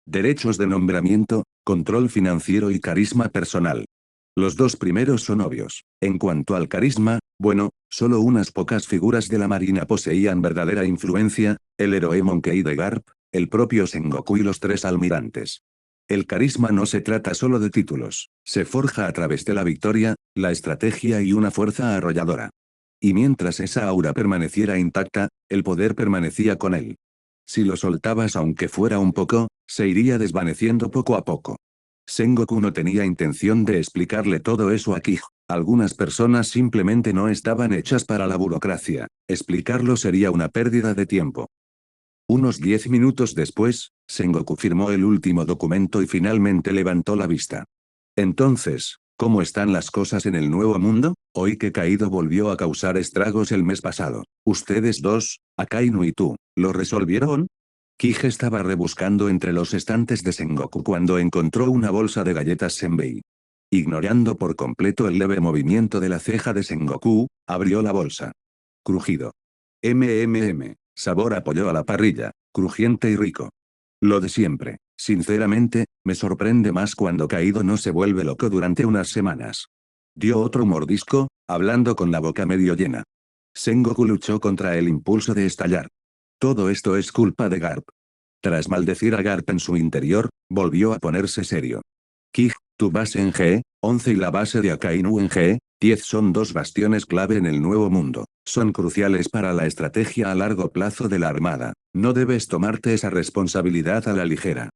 Derechos de nombramiento, control financiero y carisma personal. Los dos primeros son obvios. En cuanto al carisma, bueno, solo unas pocas figuras de la Marina poseían verdadera influencia, el héroe Monkey de Garp, el propio Sengoku y los tres almirantes. El carisma no se trata solo de títulos, se forja a través de la victoria, la estrategia y una fuerza arrolladora. Y mientras esa aura permaneciera intacta, el poder permanecía con él. Si lo soltabas aunque fuera un poco, se iría desvaneciendo poco a poco. Sengoku no tenía intención de explicarle todo eso a Kij. Algunas personas simplemente no estaban hechas para la burocracia. Explicarlo sería una pérdida de tiempo. Unos 10 minutos después, Sengoku firmó el último documento y finalmente levantó la vista. Entonces, ¿cómo están las cosas en el nuevo mundo? Hoy que Kaido volvió a causar estragos el mes pasado. Ustedes dos, Akainu y tú, ¿lo resolvieron? Kij estaba rebuscando entre los estantes de Sengoku cuando encontró una bolsa de galletas Senbei. Ignorando por completo el leve movimiento de la ceja de Sengoku, abrió la bolsa. Crujido. Sabor a pollo a la parrilla, crujiente y rico. Lo de siempre. Sinceramente, me sorprende más cuando Kaido no se vuelve loco durante unas semanas. Dio otro mordisco, hablando con la boca medio llena. Sengoku luchó contra el impulso de estallar. Todo esto es culpa de Garp. Tras maldecir a Garp en su interior, volvió a ponerse serio. Kij, tu base en G-11 y la base de Akainu en G-10 son dos bastiones clave en el nuevo mundo. Son cruciales para la estrategia a largo plazo de la Armada. No debes tomarte esa responsabilidad a la ligera.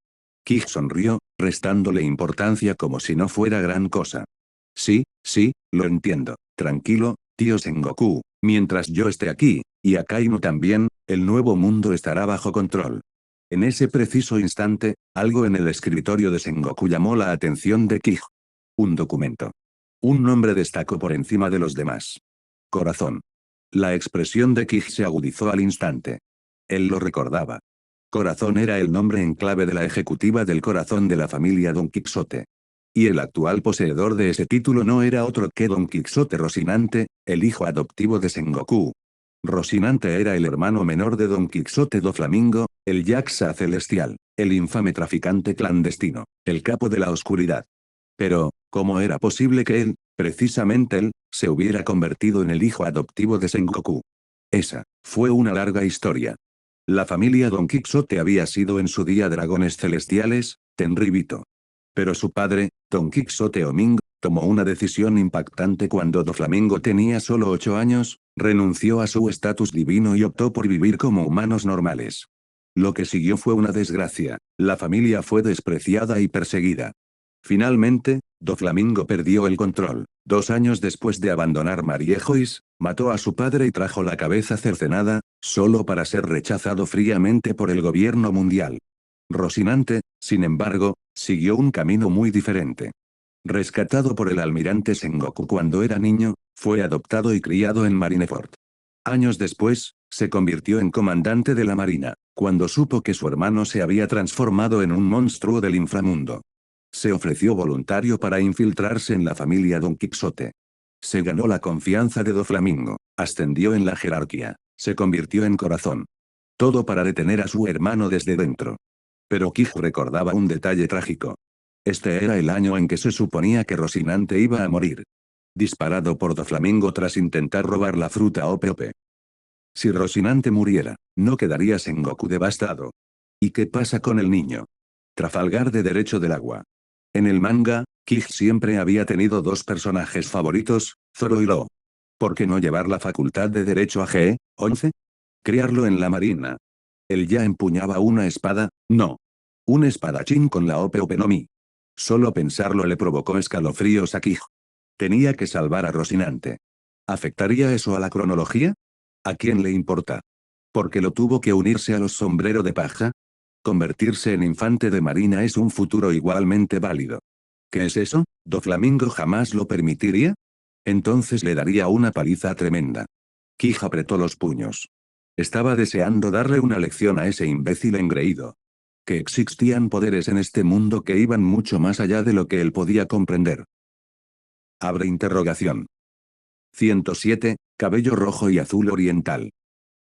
Kij sonrió, restándole importancia como si no fuera gran cosa. Sí, sí, lo entiendo. Tranquilo, tío Sengoku. Mientras yo esté aquí, y Akainu también, el nuevo mundo estará bajo control. En ese preciso instante, algo en el escritorio de Sengoku llamó la atención de Kij. Un documento. Un nombre destacó por encima de los demás. Corazón. La expresión de Kij se agudizó al instante. Él lo recordaba. Corazón era el nombre en clave de la ejecutiva del corazón de la familia Don Quixote. Y el actual poseedor de ese título no era otro que Don Quixote Rocinante, el hijo adoptivo de Sengoku. Rocinante era el hermano menor de Don Quixote do Flamingo, el Yaxa Celestial, el infame traficante clandestino, el capo de la oscuridad. Pero, ¿cómo era posible que él, precisamente él, se hubiera convertido en el hijo adoptivo de Sengoku? Esa fue una larga historia. La familia Don Quixote había sido en su día dragones celestiales, Tenryubito. Pero su padre, Don Quixote Oming, tomó una decisión impactante cuando Doflamingo tenía solo 8 años, renunció a su estatus divino y optó por vivir como humanos normales. Lo que siguió fue una desgracia, la familia fue despreciada y perseguida. Finalmente, Doflamingo perdió el control. 2 años después de abandonar Mariejois, mató a su padre y trajo la cabeza cercenada, solo para ser rechazado fríamente por el gobierno mundial. Rocinante, sin embargo, siguió un camino muy diferente. Rescatado por el almirante Sengoku cuando era niño, fue adoptado y criado en Marineford. Años después, se convirtió en comandante de la marina, cuando supo que su hermano se había transformado en un monstruo del inframundo. Se ofreció voluntario para infiltrarse en la familia Don Quixote. Se ganó la confianza de Doflamingo, ascendió en la jerarquía, se convirtió en corazón. Todo para detener a su hermano desde dentro. Pero Quij recordaba un detalle trágico. Este era el año en que se suponía que Rocinante iba a morir. Disparado por Doflamingo tras intentar robar la fruta Ope Ope. Si Rocinante muriera, no quedaría Sengoku devastado. ¿Y qué pasa con el niño? Trafalgar de Derecho del Agua. En el manga, Quij siempre había tenido dos personajes favoritos, Zoro y Lo. ¿Por qué no llevar la facultad de Derecho a G11? Criarlo en la marina. Él ya empuñaba una espada, no. Un espadachín con la Ope Ope no Mi. Solo pensarlo le provocó escalofríos a Quij. Tenía que salvar a Rocinante. ¿Afectaría eso a la cronología? ¿A quién le importa? ¿Porque lo tuvo que unirse a los sombrero de paja? Convertirse en infante de marina es un futuro igualmente válido. ¿Qué es eso? ¿Doflamingo jamás lo permitiría? Entonces le daría una paliza tremenda. Quij apretó los puños. Estaba deseando darle una lección a ese imbécil engreído. Que existían poderes en este mundo que iban mucho más allá de lo que él podía comprender. Abre interrogación. 107, Cabello rojo y azul oriental.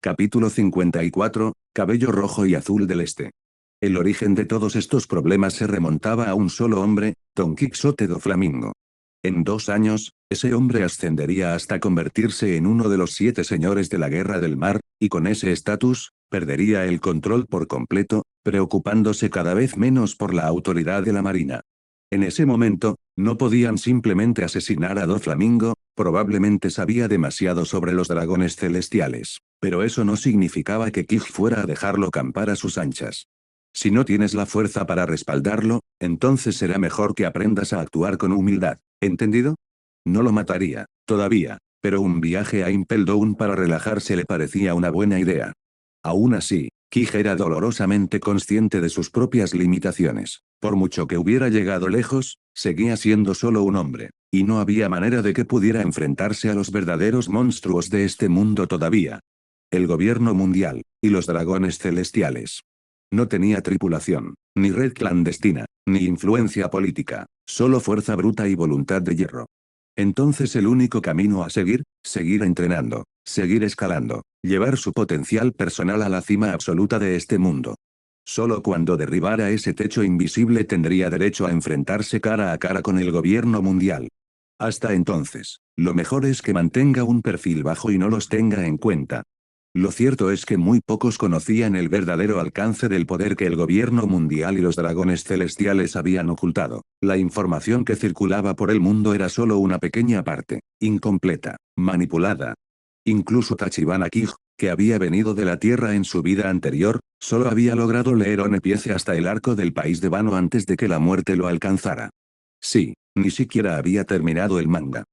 Capítulo 54, Cabello rojo y azul del este. El origen de todos estos problemas se remontaba a un solo hombre, Don Quixote do Flamingo. En 2 años, ese hombre ascendería hasta convertirse en uno de los 7 señores de la Guerra del Mar, y con ese estatus, perdería el control por completo, preocupándose cada vez menos por la autoridad de la Marina. En ese momento, no podían simplemente asesinar a Doflamingo, probablemente sabía demasiado sobre los dragones celestiales, pero eso no significaba que Quij fuera a dejarlo campar a sus anchas. Si no tienes la fuerza para respaldarlo, entonces será mejor que aprendas a actuar con humildad, ¿entendido? No lo mataría, todavía, pero un viaje a Impel Down para relajarse le parecía una buena idea. Aún así, Quij era dolorosamente consciente de sus propias limitaciones. Por mucho que hubiera llegado lejos, seguía siendo solo un hombre, y no había manera de que pudiera enfrentarse a los verdaderos monstruos de este mundo todavía. El gobierno mundial, y los dragones celestiales. No tenía tripulación, ni red clandestina, ni influencia política, solo fuerza bruta y voluntad de hierro. Entonces el único camino a seguir, seguir entrenando, seguir escalando, llevar su potencial personal a la cima absoluta de este mundo. Solo cuando derribara ese techo invisible tendría derecho a enfrentarse cara a cara con el gobierno mundial. Hasta entonces, lo mejor es que mantenga un perfil bajo y no los tenga en cuenta. Lo cierto es que muy pocos conocían el verdadero alcance del poder que el gobierno mundial y los dragones celestiales habían ocultado. La información que circulaba por el mundo era solo una pequeña parte, incompleta, manipulada. Incluso Tachibana Kij, que había venido de la Tierra en su vida anterior, solo había logrado leer One Piece hasta el arco del país de Wano antes de que la muerte lo alcanzara. Sí, ni siquiera había terminado el manga.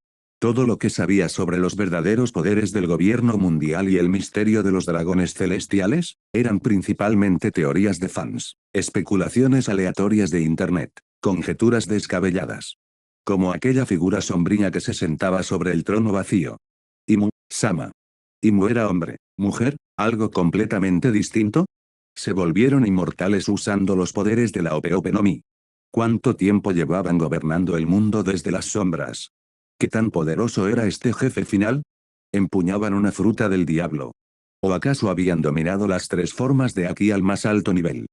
Todo lo que sabía sobre los verdaderos poderes del gobierno mundial y el misterio de los dragones celestiales, eran principalmente teorías de fans, especulaciones aleatorias de internet, conjeturas descabelladas. Como aquella figura sombría que se sentaba sobre el trono vacío. Sama. ¿Imu era hombre, mujer, algo completamente distinto? Se volvieron inmortales usando los poderes de la Ope Ope no Mi. ¿Cuánto tiempo llevaban gobernando el mundo desde las sombras? ¿Qué tan poderoso era este jefe final? ¿Empuñaban una fruta del diablo? ¿O acaso habían dominado las tres formas de aquí al más alto nivel?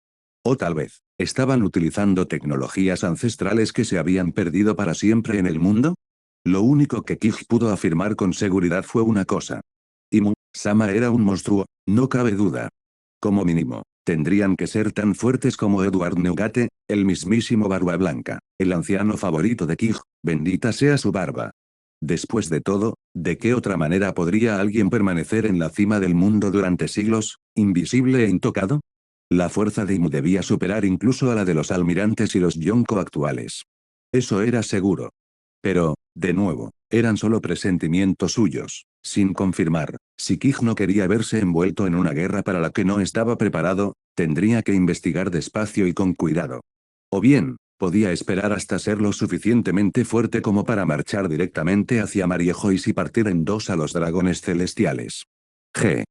O tal vez, ¿estaban utilizando tecnologías ancestrales que se habían perdido para siempre en el mundo? Lo único que Kij pudo afirmar con seguridad fue una cosa. Sama era un monstruo, no cabe duda. Como mínimo, tendrían que ser tan fuertes como Edward Newgate, el mismísimo Barba Blanca, el anciano favorito de Kij, bendita sea su barba. Después de todo, ¿de qué otra manera podría alguien permanecer en la cima del mundo durante siglos, invisible e intocado? La fuerza de Imu debía superar incluso a la de los almirantes y los Yonko actuales. Eso era seguro. Pero, de nuevo, eran solo presentimientos suyos, sin confirmar. Si Kij no quería verse envuelto en una guerra para la que no estaba preparado, tendría que investigar despacio y con cuidado. O bien, podía esperar hasta ser lo suficientemente fuerte como para marchar directamente hacia Mariejois y partir en dos a los dragones celestiales. G.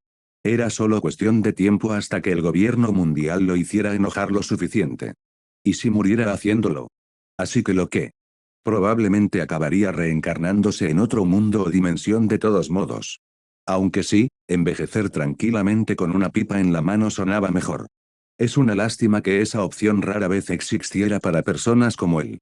Era solo cuestión de tiempo hasta que el gobierno mundial lo hiciera enojar lo suficiente. ¿Y si muriera haciéndolo? Así que lo que probablemente acabaría reencarnándose en otro mundo o dimensión de todos modos. Aunque sí, envejecer tranquilamente con una pipa en la mano sonaba mejor. Es una lástima que esa opción rara vez existiera para personas como él.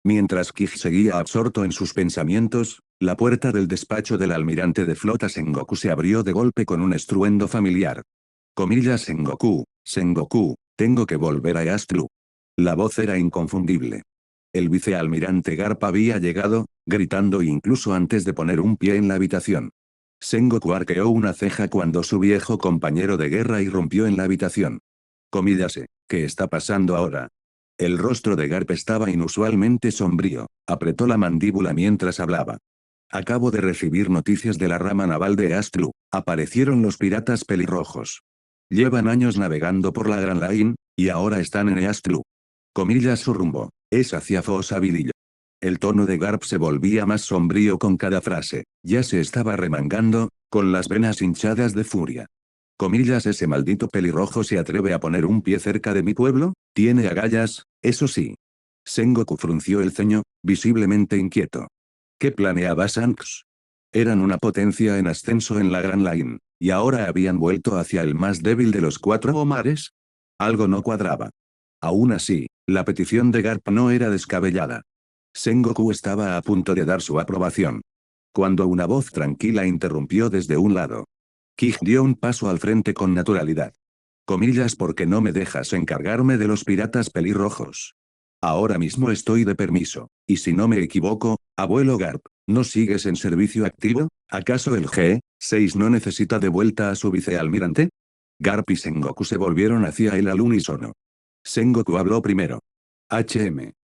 Mientras Kij seguía absorto en sus pensamientos, la puerta del despacho del almirante de flota Sengoku se abrió de golpe con un estruendo familiar. Comillas Sengoku, tengo que volver a Astru. La voz era inconfundible. El vicealmirante Garp había llegado, gritando incluso antes de poner un pie en la habitación. Sengoku arqueó una ceja cuando su viejo compañero de guerra irrumpió en la habitación. ¿Qué está pasando ahora? El rostro de Garp estaba inusualmente sombrío, apretó la mandíbula mientras hablaba. Acabo de recibir noticias de la rama naval de Astru, aparecieron los piratas pelirrojos. Llevan años navegando por la Gran Line, y ahora están en Astru. Comillas su rumbo, es hacia Fosa Vidillo. El tono de Garp se volvía más sombrío con cada frase, ya se estaba remangando, con las venas hinchadas de furia. Comillas ese maldito pelirrojo se atreve a poner un pie cerca de mi pueblo, tiene agallas, eso sí. Sengoku frunció el ceño, visiblemente inquieto. ¿Qué planeaba Shanks? Eran una potencia en ascenso en la Gran Line, y ahora habían vuelto hacia el más débil de los cuatro mares. Algo no cuadraba. Aún así, la petición de Garp no era descabellada. Sengoku estaba a punto de dar su aprobación. Cuando una voz tranquila interrumpió desde un lado. Kij dio un paso al frente con naturalidad. Comillas porque no me dejas encargarme de los piratas pelirrojos. Ahora mismo estoy de permiso, y si no me equivoco, abuelo Garp, ¿no sigues en servicio activo? ¿Acaso el G6 no necesita de vuelta a su vicealmirante? Garp y Sengoku se volvieron hacia él al unísono. Sengoku habló primero.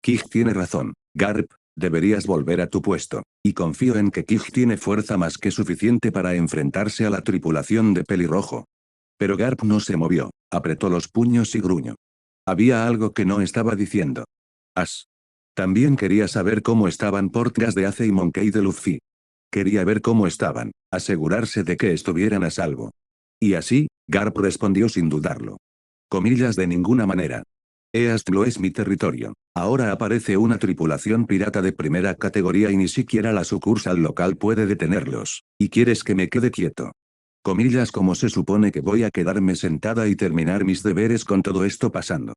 Kij tiene razón, Garp, deberías volver a tu puesto, y confío en que Kij tiene fuerza más que suficiente para enfrentarse a la tripulación de pelirrojo. Pero Garp no se movió, apretó los puños y gruñó. Había algo que no estaba diciendo. También quería saber cómo estaban Portgas de Ace y Monkey de Luffy. Quería ver cómo estaban, asegurarse de que estuvieran a salvo. Y así, Garp respondió sin dudarlo. Comillas de ninguna manera. Eastlo es mi territorio. Ahora aparece una tripulación pirata de primera categoría y ni siquiera la sucursal local puede detenerlos. ¿Y quieres que me quede quieto? Comillas como se supone que voy a quedarme sentada y terminar mis deberes con todo esto pasando.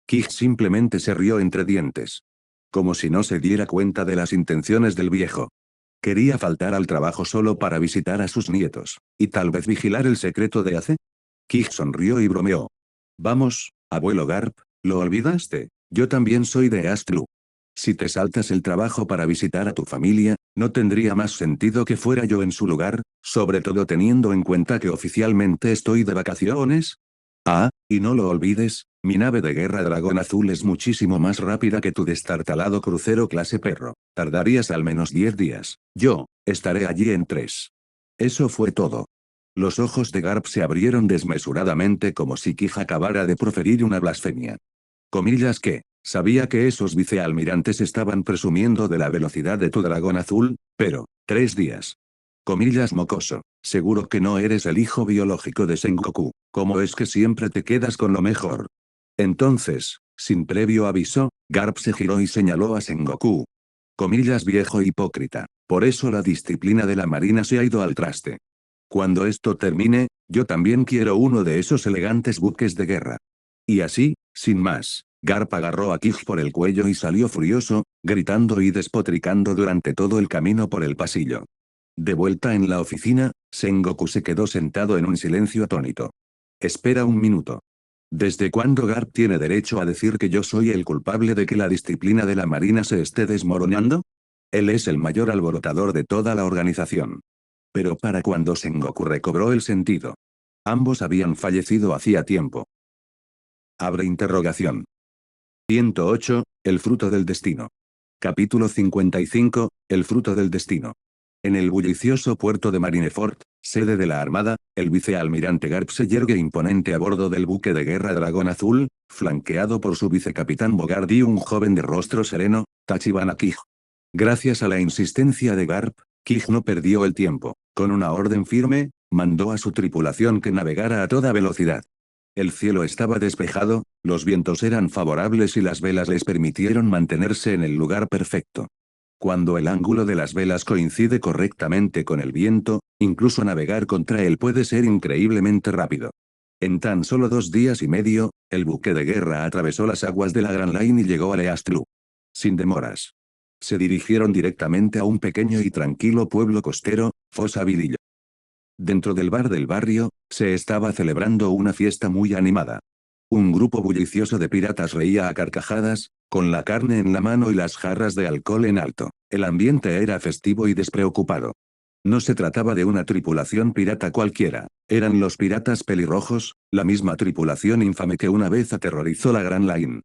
Kij simplemente se rió entre dientes. Como si no se diera cuenta de las intenciones del viejo. Quería faltar al trabajo solo para visitar a sus nietos, y tal vez vigilar el secreto de Ace. Kij sonrió y bromeó. Vamos, abuelo Garp, ¿lo olvidaste? Yo también soy de Astru. Si te saltas el trabajo para visitar a tu familia, ¿no tendría más sentido que fuera yo en su lugar, sobre todo teniendo en cuenta que oficialmente estoy de vacaciones? Y no lo olvides, mi nave de guerra Dragón Azul es muchísimo más rápida que tu destartalado crucero clase perro. Tardarías al menos 10 días. Yo, estaré allí en 3. Eso fue todo. Los ojos de Garp se abrieron desmesuradamente como si Kij acabara de proferir una blasfemia. Comillas que, sabía que esos vicealmirantes estaban presumiendo de la velocidad de tu dragón azul, pero, 3 días. Comillas mocoso, seguro que no eres el hijo biológico de Sengoku, ¿cómo es que siempre te quedas con lo mejor? Entonces, Sin previo aviso, Garp se giró y señaló a Sengoku. Comillas, viejo hipócrita. Por eso la disciplina de la marina se ha ido al traste. Cuando esto termine, yo también quiero uno de esos elegantes buques de guerra. Y así, sin más, Garp agarró a Kid por el cuello y salió furioso, gritando y despotricando durante todo el camino por el pasillo. De vuelta en la oficina, Sengoku se quedó sentado en un silencio atónito. Espera un minuto. ¿Desde cuándo Garp tiene derecho a decir que yo soy el culpable de que la disciplina de la marina se esté desmoronando? Él es el mayor alborotador de toda la organización. Pero para cuando Sengoku recobró el sentido. Ambos habían fallecido hacía tiempo. Abre interrogación. 108, el fruto del destino. Capítulo 55, el fruto del destino. En el bullicioso puerto de Marineford, sede de la Armada, el vicealmirante Garp se yergue imponente a bordo del buque de guerra Dragón Azul, flanqueado por su vicecapitán Bogard y un joven de rostro sereno, Tachibana Kij. Gracias a la insistencia de Garp, Kij no perdió el tiempo. Con una orden firme, mandó a su tripulación que navegara a toda velocidad. El cielo estaba despejado, los vientos eran favorables y las velas les permitieron mantenerse en el lugar perfecto. Cuando el ángulo de las velas coincide correctamente con el viento, incluso navegar contra él puede ser increíblemente rápido. En tan solo 2 días y medio, el buque de guerra atravesó las aguas de la Grand Line y llegó a Leastlu. Sin demoras. Se dirigieron directamente a un pequeño y tranquilo pueblo costero, Fosa Vidillo. Dentro del bar del barrio, se estaba celebrando una fiesta muy animada. Un grupo bullicioso de piratas reía a carcajadas, con la carne en la mano y las jarras de alcohol en alto. El ambiente era festivo y despreocupado. No se trataba de una tripulación pirata cualquiera, eran los piratas pelirrojos, la misma tripulación infame que una vez aterrorizó la Grand Line.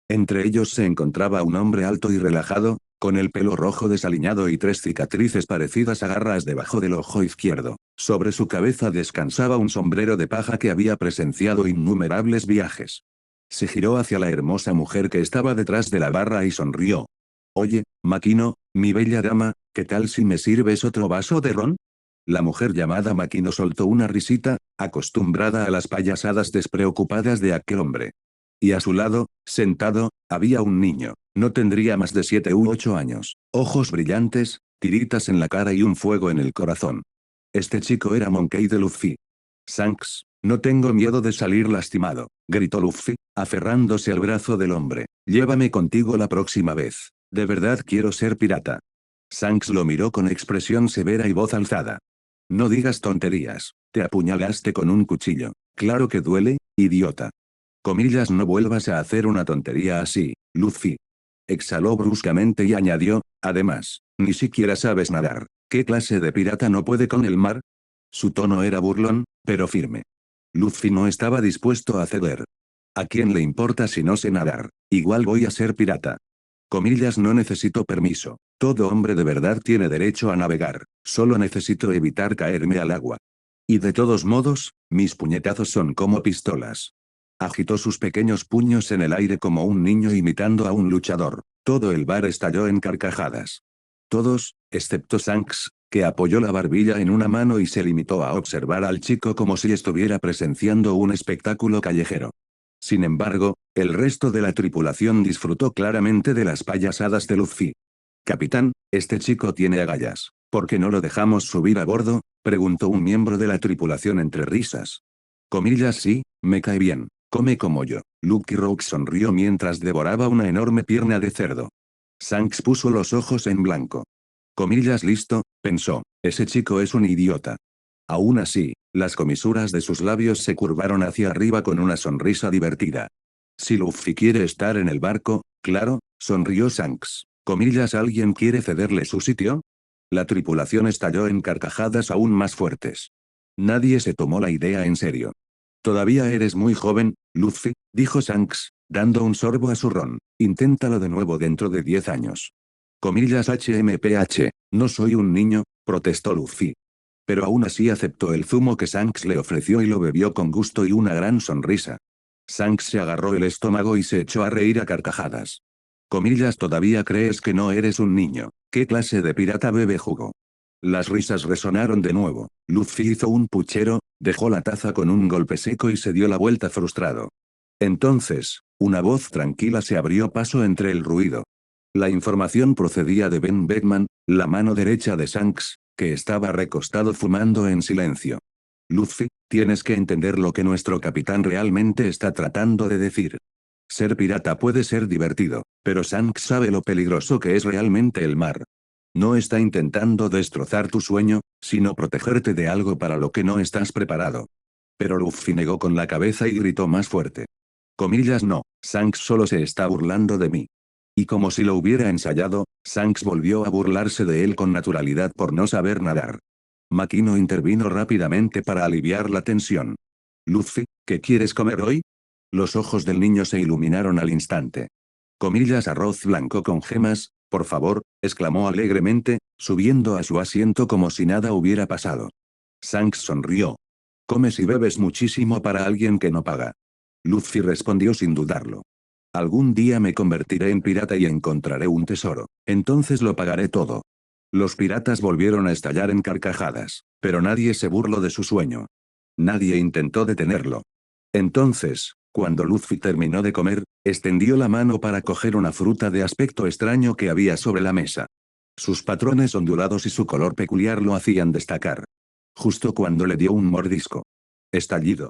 Entre ellos se encontraba un hombre alto y relajado, con el pelo rojo desaliñado y 3 cicatrices parecidas a garras debajo del ojo izquierdo. Sobre su cabeza descansaba un sombrero de paja que había presenciado innumerables viajes. Se giró hacia la hermosa mujer que estaba detrás de la barra y sonrió. Oye, Makino, mi bella dama, ¿qué tal si me sirves otro vaso de ron? La mujer llamada Makino soltó una risita, acostumbrada a las payasadas despreocupadas de aquel hombre. Y a su lado, sentado, había un niño. No tendría más de 7 u 8 años. Ojos brillantes, tiritas en la cara y un fuego en el corazón. Este chico era Monkey de Luffy. Shanks, no tengo miedo de salir lastimado, gritó Luffy, aferrándose al brazo del hombre. Llévame contigo la próxima vez. De verdad quiero ser pirata. Shanks lo miró con expresión severa y voz alzada. No digas tonterías. Te apuñalaste con un cuchillo. Claro que duele, idiota. Comillas, no vuelvas a hacer una tontería así, Luffy. Exhaló bruscamente y añadió, además, ni siquiera sabes nadar. ¿Qué clase de pirata no puede con el mar? Su tono era burlón, pero firme. Luffy no estaba dispuesto a ceder. ¿A quién le importa si no sé nadar? Igual voy a ser pirata. Comillas, no necesito permiso. Todo hombre de verdad tiene derecho a navegar. Solo necesito evitar caerme al agua. Y de todos modos, mis puñetazos son como pistolas. Agitó sus pequeños puños en el aire como un niño imitando a un luchador. Todo el bar estalló en carcajadas. Todos, excepto Shanks, que apoyó la barbilla en una mano y se limitó a observar al chico como si estuviera presenciando un espectáculo callejero. Sin embargo, el resto de la tripulación disfrutó claramente de las payasadas de Luffy. Capitán, este chico tiene agallas. ¿Por qué no lo dejamos subir a bordo? Preguntó un miembro de la tripulación entre risas. Comillas, sí, me cae bien. Come como yo. Lucky Rock sonrió mientras devoraba una enorme pierna de cerdo. Shanks puso los ojos en blanco. Comillas, listo, pensó, ese chico es un idiota. Aún así, las comisuras de sus labios se curvaron hacia arriba con una sonrisa divertida. Si Luffy quiere estar en el barco, claro, sonrió Shanks. Comillas, ¿alguien quiere cederle su sitio? La tripulación estalló en carcajadas aún más fuertes. Nadie se tomó la idea en serio. Todavía eres muy joven, Luffy, dijo Shanks, dando un sorbo a su ron. Inténtalo de nuevo dentro de 10 años. Comillas, HMPH, no soy un niño, protestó Luffy. Pero aún así aceptó el zumo que Shanks le ofreció y lo bebió con gusto y una gran sonrisa. Shanks se agarró el estómago y se echó a reír a carcajadas. Comillas, ¿todavía crees que no eres un niño? ¿Qué clase de pirata bebe jugo? Las risas resonaron de nuevo. Luffy hizo un puchero, dejó la taza con un golpe seco y se dio la vuelta frustrado. Entonces, una voz tranquila se abrió paso entre el ruido. La información procedía de Ben Beckman, la mano derecha de Shanks, que estaba recostado fumando en silencio. Luffy, tienes que entender lo que nuestro capitán realmente está tratando de decir. Ser pirata puede ser divertido, pero Shanks sabe lo peligroso que es realmente el mar. No está intentando destrozar tu sueño, sino protegerte de algo para lo que no estás preparado. Pero Luffy negó con la cabeza y gritó más fuerte. Comillas no, Shanks solo se está burlando de mí. Y como si lo hubiera ensayado, Shanks volvió a burlarse de él con naturalidad por no saber nadar. Makino intervino rápidamente para aliviar la tensión. Luffy, ¿qué quieres comer hoy? Los ojos del niño se iluminaron al instante. Comillas arroz blanco con gemas, por favor, exclamó alegremente, subiendo a su asiento como si nada hubiera pasado. Shanks sonrió. Comes y bebes muchísimo para alguien que no paga. Luffy respondió sin dudarlo. Algún día me convertiré en pirata y encontraré un tesoro, entonces lo pagaré todo. Los piratas volvieron a estallar en carcajadas, pero nadie se burló de su sueño. Nadie intentó detenerlo. Entonces, cuando Luffy terminó de comer, extendió la mano para coger una fruta de aspecto extraño que había sobre la mesa. Sus patrones ondulados y su color peculiar lo hacían destacar. Justo cuando le dio un mordisco. Estallido.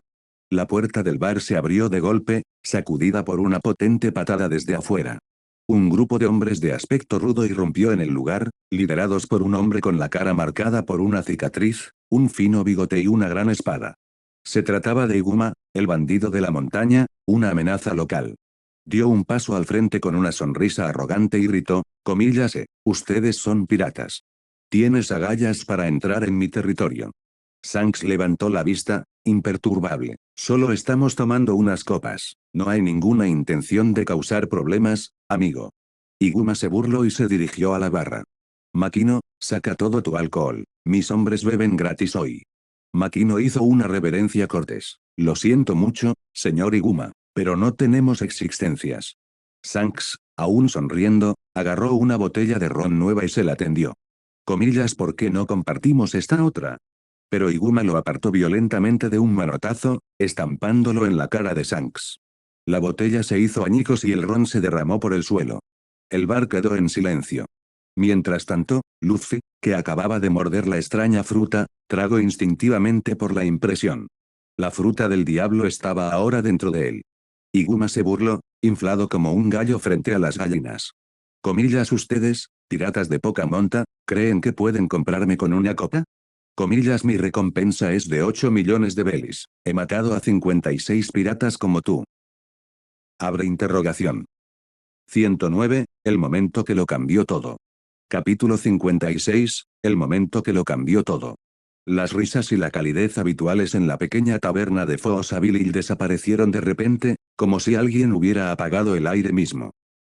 La puerta del bar se abrió de golpe, sacudida por una potente patada desde afuera. Un grupo de hombres de aspecto rudo irrumpió en el lugar, liderados por un hombre con la cara marcada por una cicatriz, un fino bigote y una gran espada. Se trataba de Iguma, el bandido de la montaña, una amenaza local. Dio un paso al frente con una sonrisa arrogante y gritó, comillas, ustedes son piratas. Tienes agallas para entrar en mi territorio. Shanks levantó la vista, imperturbable. Solo estamos tomando unas copas. No hay ninguna intención de causar problemas, amigo. Iguma se burló y se dirigió a la barra. Makino, saca todo tu alcohol. Mis hombres beben gratis hoy. Makino hizo una reverencia cortés. Lo siento mucho, señor Iguma, pero no tenemos existencias. Shanks, aún sonriendo, agarró una botella de ron nueva y se la tendió. Comillas, ¿por qué no compartimos esta otra? Pero Iguma lo apartó violentamente de un manotazo, estampándolo en la cara de Shanks. La botella se hizo añicos y el ron se derramó por el suelo. El bar quedó en silencio. Mientras tanto, Luffy, que acababa de morder la extraña fruta, tragó instintivamente por la impresión. La fruta del diablo estaba ahora dentro de él. Iguma se burló, inflado como un gallo frente a las gallinas. Comillas ustedes, piratas de poca monta, ¿creen que pueden comprarme con una copa? Comillas mi recompensa es de 8 millones de belis. He matado a 56 piratas como tú. Abre interrogación. 109, el momento que lo cambió todo. Capítulo 56, el momento que lo cambió todo. Las risas y la calidez habituales en la pequeña taberna de Foosaville desaparecieron de repente, como si alguien hubiera apagado el aire mismo.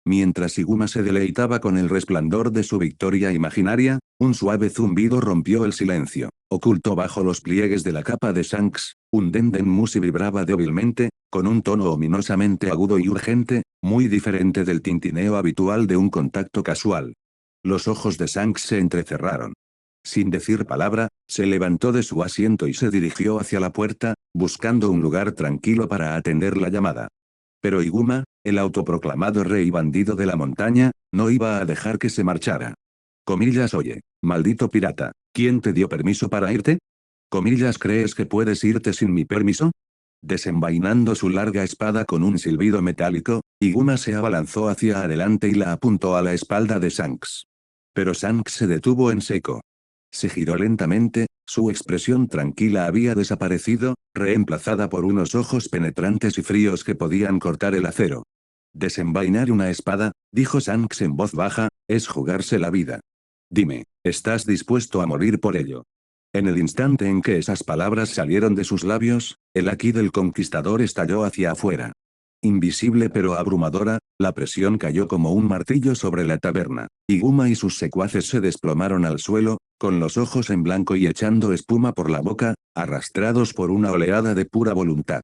Mientras Iguma se deleitaba con el resplandor de su victoria imaginaria, un suave zumbido rompió el silencio. Oculto bajo los pliegues de la capa de Shanks, un Denden Musi vibraba débilmente, con un tono ominosamente agudo y urgente, muy diferente del tintineo habitual de un contacto casual. Los ojos de Shanks se entrecerraron. Sin decir palabra, se levantó de su asiento y se dirigió hacia la puerta, buscando un lugar tranquilo para atender la llamada. Pero Iguma, el autoproclamado rey bandido de la montaña, no iba a dejar que se marchara. Comillas, oye, maldito pirata, ¿quién te dio permiso para irte? Comillas, ¿crees que puedes irte sin mi permiso? Desenvainando su larga espada con un silbido metálico, Iguma se abalanzó hacia adelante y la apuntó a la espalda de Shanks. Pero Shanks se detuvo en seco. Se giró lentamente, su expresión tranquila había desaparecido, reemplazada por unos ojos penetrantes y fríos que podían cortar el acero. Desenvainar una espada, dijo Shanks en voz baja, es jugarse la vida. Dime, ¿estás dispuesto a morir por ello? En el instante en que esas palabras salieron de sus labios, el haki del conquistador estalló hacia afuera. Invisible pero abrumadora, la presión cayó como un martillo sobre la taberna. Iguma y sus secuaces se desplomaron al suelo, con los ojos en blanco y echando espuma por la boca, arrastrados por una oleada de pura voluntad.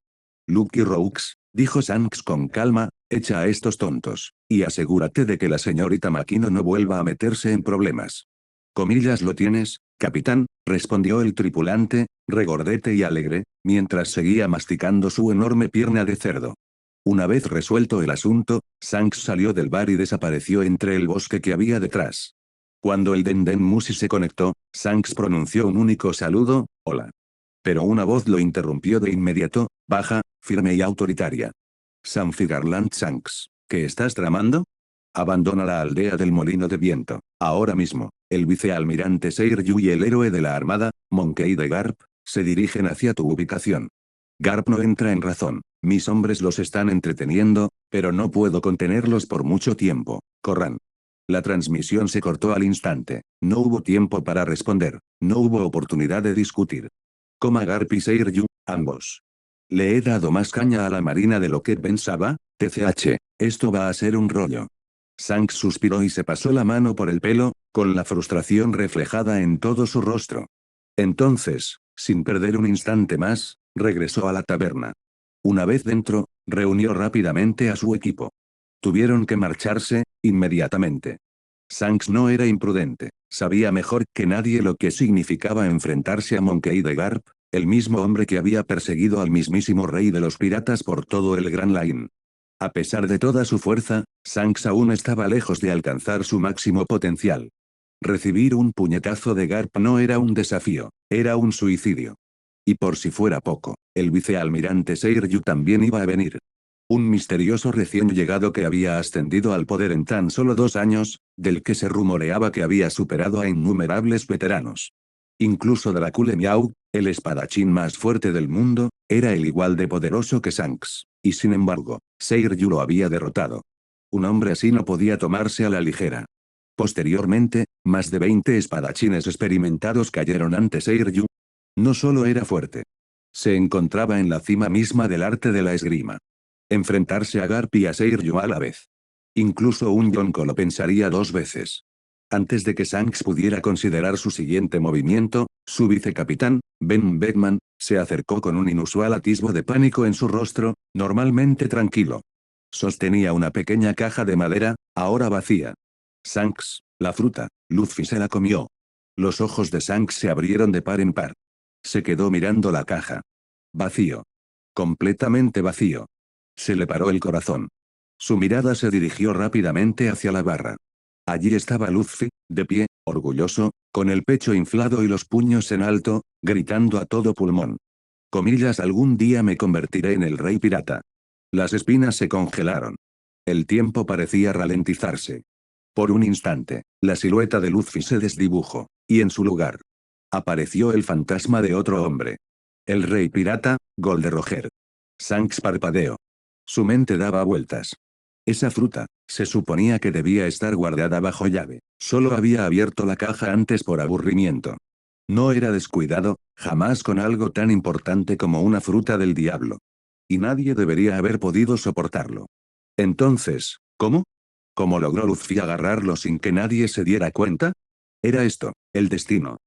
Lucky Roux, dijo Shanks con calma, echa a estos tontos, y asegúrate de que la señorita Makino no vuelva a meterse en problemas. Comillas, lo tienes, capitán, respondió el tripulante, regordete y alegre, mientras seguía masticando su enorme pierna de cerdo. Una vez resuelto el asunto, Shanks salió del bar y desapareció entre el bosque que había detrás. Cuando el Denden Musi se conectó, Shanks pronunció un único saludo, hola. Pero una voz lo interrumpió de inmediato, baja, firme y autoritaria. Sanfigarland Shanks, ¿qué estás tramando? Abandona la aldea del Molino de Viento, ahora mismo. El vicealmirante Seiryu y el héroe de la armada, Monkey D. Garp, se dirigen hacia tu ubicación. Garp no entra en razón. Mis hombres los están entreteniendo, pero no puedo contenerlos por mucho tiempo. Corran. La transmisión se cortó al instante. No hubo tiempo para responder. No hubo oportunidad de discutir. Coma Garp y Seiryu, ambos. Le he dado más caña a la marina de lo que pensaba, TCH. Esto va a ser un rollo. Shanks suspiró y se pasó la mano por el pelo, con la frustración reflejada en todo su rostro. Entonces, sin perder un instante más, regresó a la taberna. Una vez dentro, reunió rápidamente a su equipo. Tuvieron que marcharse, inmediatamente. Shanks no era imprudente, sabía mejor que nadie lo que significaba enfrentarse a Monkey D. Garp, el mismo hombre que había perseguido al mismísimo rey de los piratas por todo el Grand Line. A pesar de toda su fuerza, Shanks aún estaba lejos de alcanzar su máximo potencial. Recibir un puñetazo de Garp no era un desafío, era un suicidio. Y por si fuera poco, el vicealmirante Seiryu también iba a venir. Un misterioso recién llegado que había ascendido al poder en tan solo 2 años, del que se rumoreaba que había superado a innumerables veteranos. Incluso Dracule Miau, el espadachín más fuerte del mundo, era el igual de poderoso que Shanks, y sin embargo, Seiryu lo había derrotado. Un hombre así no podía tomarse a la ligera. Posteriormente, más de 20 espadachines experimentados cayeron ante Seiryu. No solo era fuerte. Se encontraba en la cima misma del arte de la esgrima. Enfrentarse a Garp y a Seiryu a la vez. Incluso un Yonko lo pensaría 2 veces. Antes de que Shanks pudiera considerar su siguiente movimiento, su vicecapitán, Ben Beckman, se acercó con un inusual atisbo de pánico en su rostro, normalmente tranquilo. Sostenía una pequeña caja de madera, ahora vacía. Shanks, la fruta, Luffy se la comió. Los ojos de Shanks se abrieron de par en par. Se quedó mirando la caja. Vacío. Completamente vacío. Se le paró el corazón. Su mirada se dirigió rápidamente hacia la barra. Allí estaba Luffy, de pie, orgulloso, con el pecho inflado y los puños en alto, gritando a todo pulmón. Comillas, algún día me convertiré en el rey pirata. Las espinas se congelaron. El tiempo parecía ralentizarse. Por un instante, la silueta de Luffy se desdibujó, y en su lugar apareció el fantasma de otro hombre. El rey pirata, Gold Roger. Shanks parpadeó. Su mente daba vueltas. Esa fruta, se suponía que debía estar guardada bajo llave. Solo había abierto la caja antes por aburrimiento. No era descuidado, jamás con algo tan importante como una fruta del diablo. Y nadie debería haber podido soportarlo. Entonces, ¿cómo? ¿Cómo logró Luffy agarrarlo sin que nadie se diera cuenta? Era esto, el destino.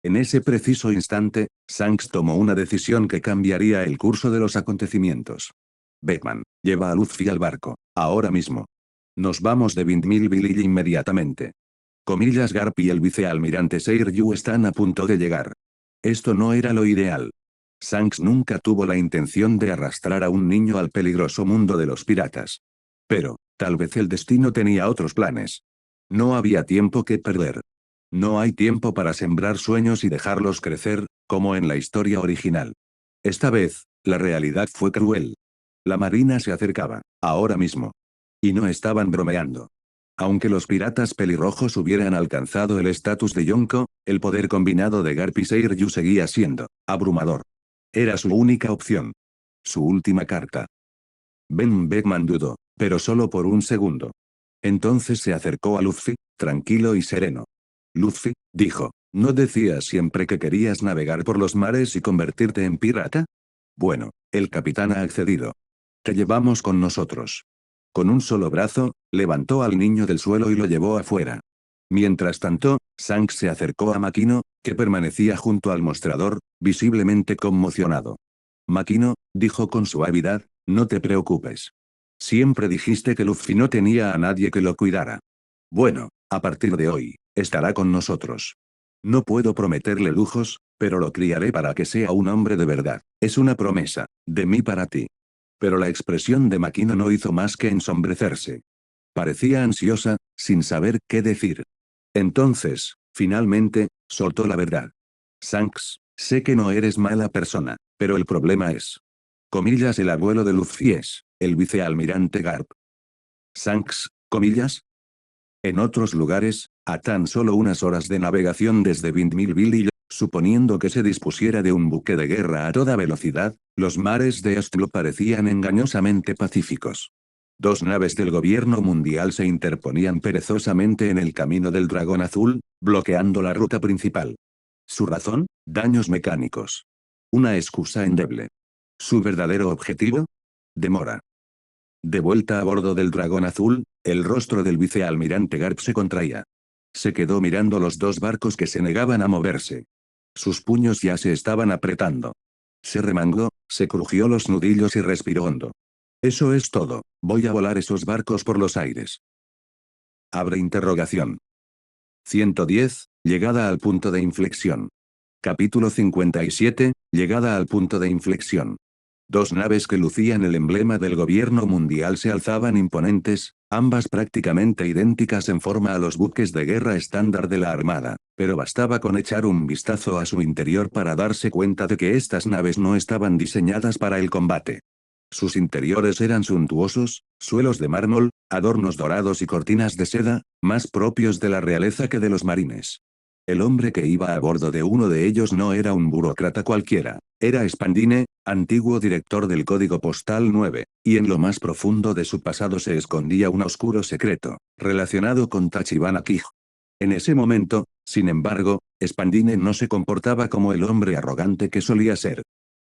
En ese preciso instante, Shanks tomó una decisión que cambiaría el curso de los acontecimientos. Beckman, lleva a Luffy al barco, ahora mismo. Nos vamos de Windmill Village inmediatamente. Comillas, Garp y el vicealmirante Seiryu están a punto de llegar. Esto no era lo ideal. Shanks nunca tuvo la intención de arrastrar a un niño al peligroso mundo de los piratas. Pero, tal vez el destino tenía otros planes. No había tiempo que perder. No hay tiempo para sembrar sueños y dejarlos crecer, como en la historia original. Esta vez, la realidad fue cruel. La marina se acercaba, ahora mismo. Y no estaban bromeando. Aunque los piratas pelirrojos hubieran alcanzado el estatus de Yonko, el poder combinado de Garp y Seiryu seguía siendo abrumador. Era su única opción. Su última carta. Ben Beckman dudó, pero solo por un segundo. Entonces se acercó a Luffy, tranquilo y sereno. Luffy, dijo, ¿no decías siempre que querías navegar por los mares y convertirte en pirata? Bueno, el capitán ha accedido. Te llevamos con nosotros. Con un solo brazo, levantó al niño del suelo y lo llevó afuera. Mientras tanto, Shanks se acercó a Makino, que permanecía junto al mostrador, visiblemente conmocionado. Makino, dijo con suavidad, no te preocupes. Siempre dijiste que Luffy no tenía a nadie que lo cuidara. Bueno, a partir de hoy, estará con nosotros. No puedo prometerle lujos, pero lo criaré para que sea un hombre de verdad. Es una promesa, de mí para ti. Pero la expresión de Makino no hizo más que ensombrecerse. Parecía ansiosa, sin saber qué decir. Entonces, finalmente, soltó la verdad. Shanks, sé que no eres mala persona, pero el problema es. Comillas, el abuelo de Luffy es el vicealmirante Garp. Shanks, comillas. En otros lugares, a tan solo unas horas de navegación desde Windmill Village, suponiendo que se dispusiera de un buque de guerra a toda velocidad, los mares de Ostlo parecían engañosamente pacíficos. Dos naves del gobierno mundial se interponían perezosamente en el camino del dragón azul, bloqueando la ruta principal. Su razón, daños mecánicos. Una excusa endeble. Su verdadero objetivo, demora. De vuelta a bordo del dragón azul, el rostro del vicealmirante Garp se contraía. Se quedó mirando los dos barcos que se negaban a moverse. Sus puños ya se estaban apretando. Se remangó, se crujió los nudillos y respiró hondo. Eso es todo, voy a volar esos barcos por los aires. Abre interrogación. 110, llegada al punto de inflexión. Capítulo 57, llegada al punto de inflexión. Dos naves que lucían el emblema del gobierno mundial se alzaban imponentes, ambas prácticamente idénticas en forma a los buques de guerra estándar de la Armada, pero bastaba con echar un vistazo a su interior para darse cuenta de que estas naves no estaban diseñadas para el combate. Sus interiores eran suntuosos, suelos de mármol, adornos dorados y cortinas de seda, más propios de la realeza que de los marines. El hombre que iba a bordo de uno de ellos no era un burócrata cualquiera, era Spandine, antiguo director del Código Postal 9, y en lo más profundo de su pasado se escondía un oscuro secreto, relacionado con Tachibana Kij. En ese momento, sin embargo, Spandine no se comportaba como el hombre arrogante que solía ser.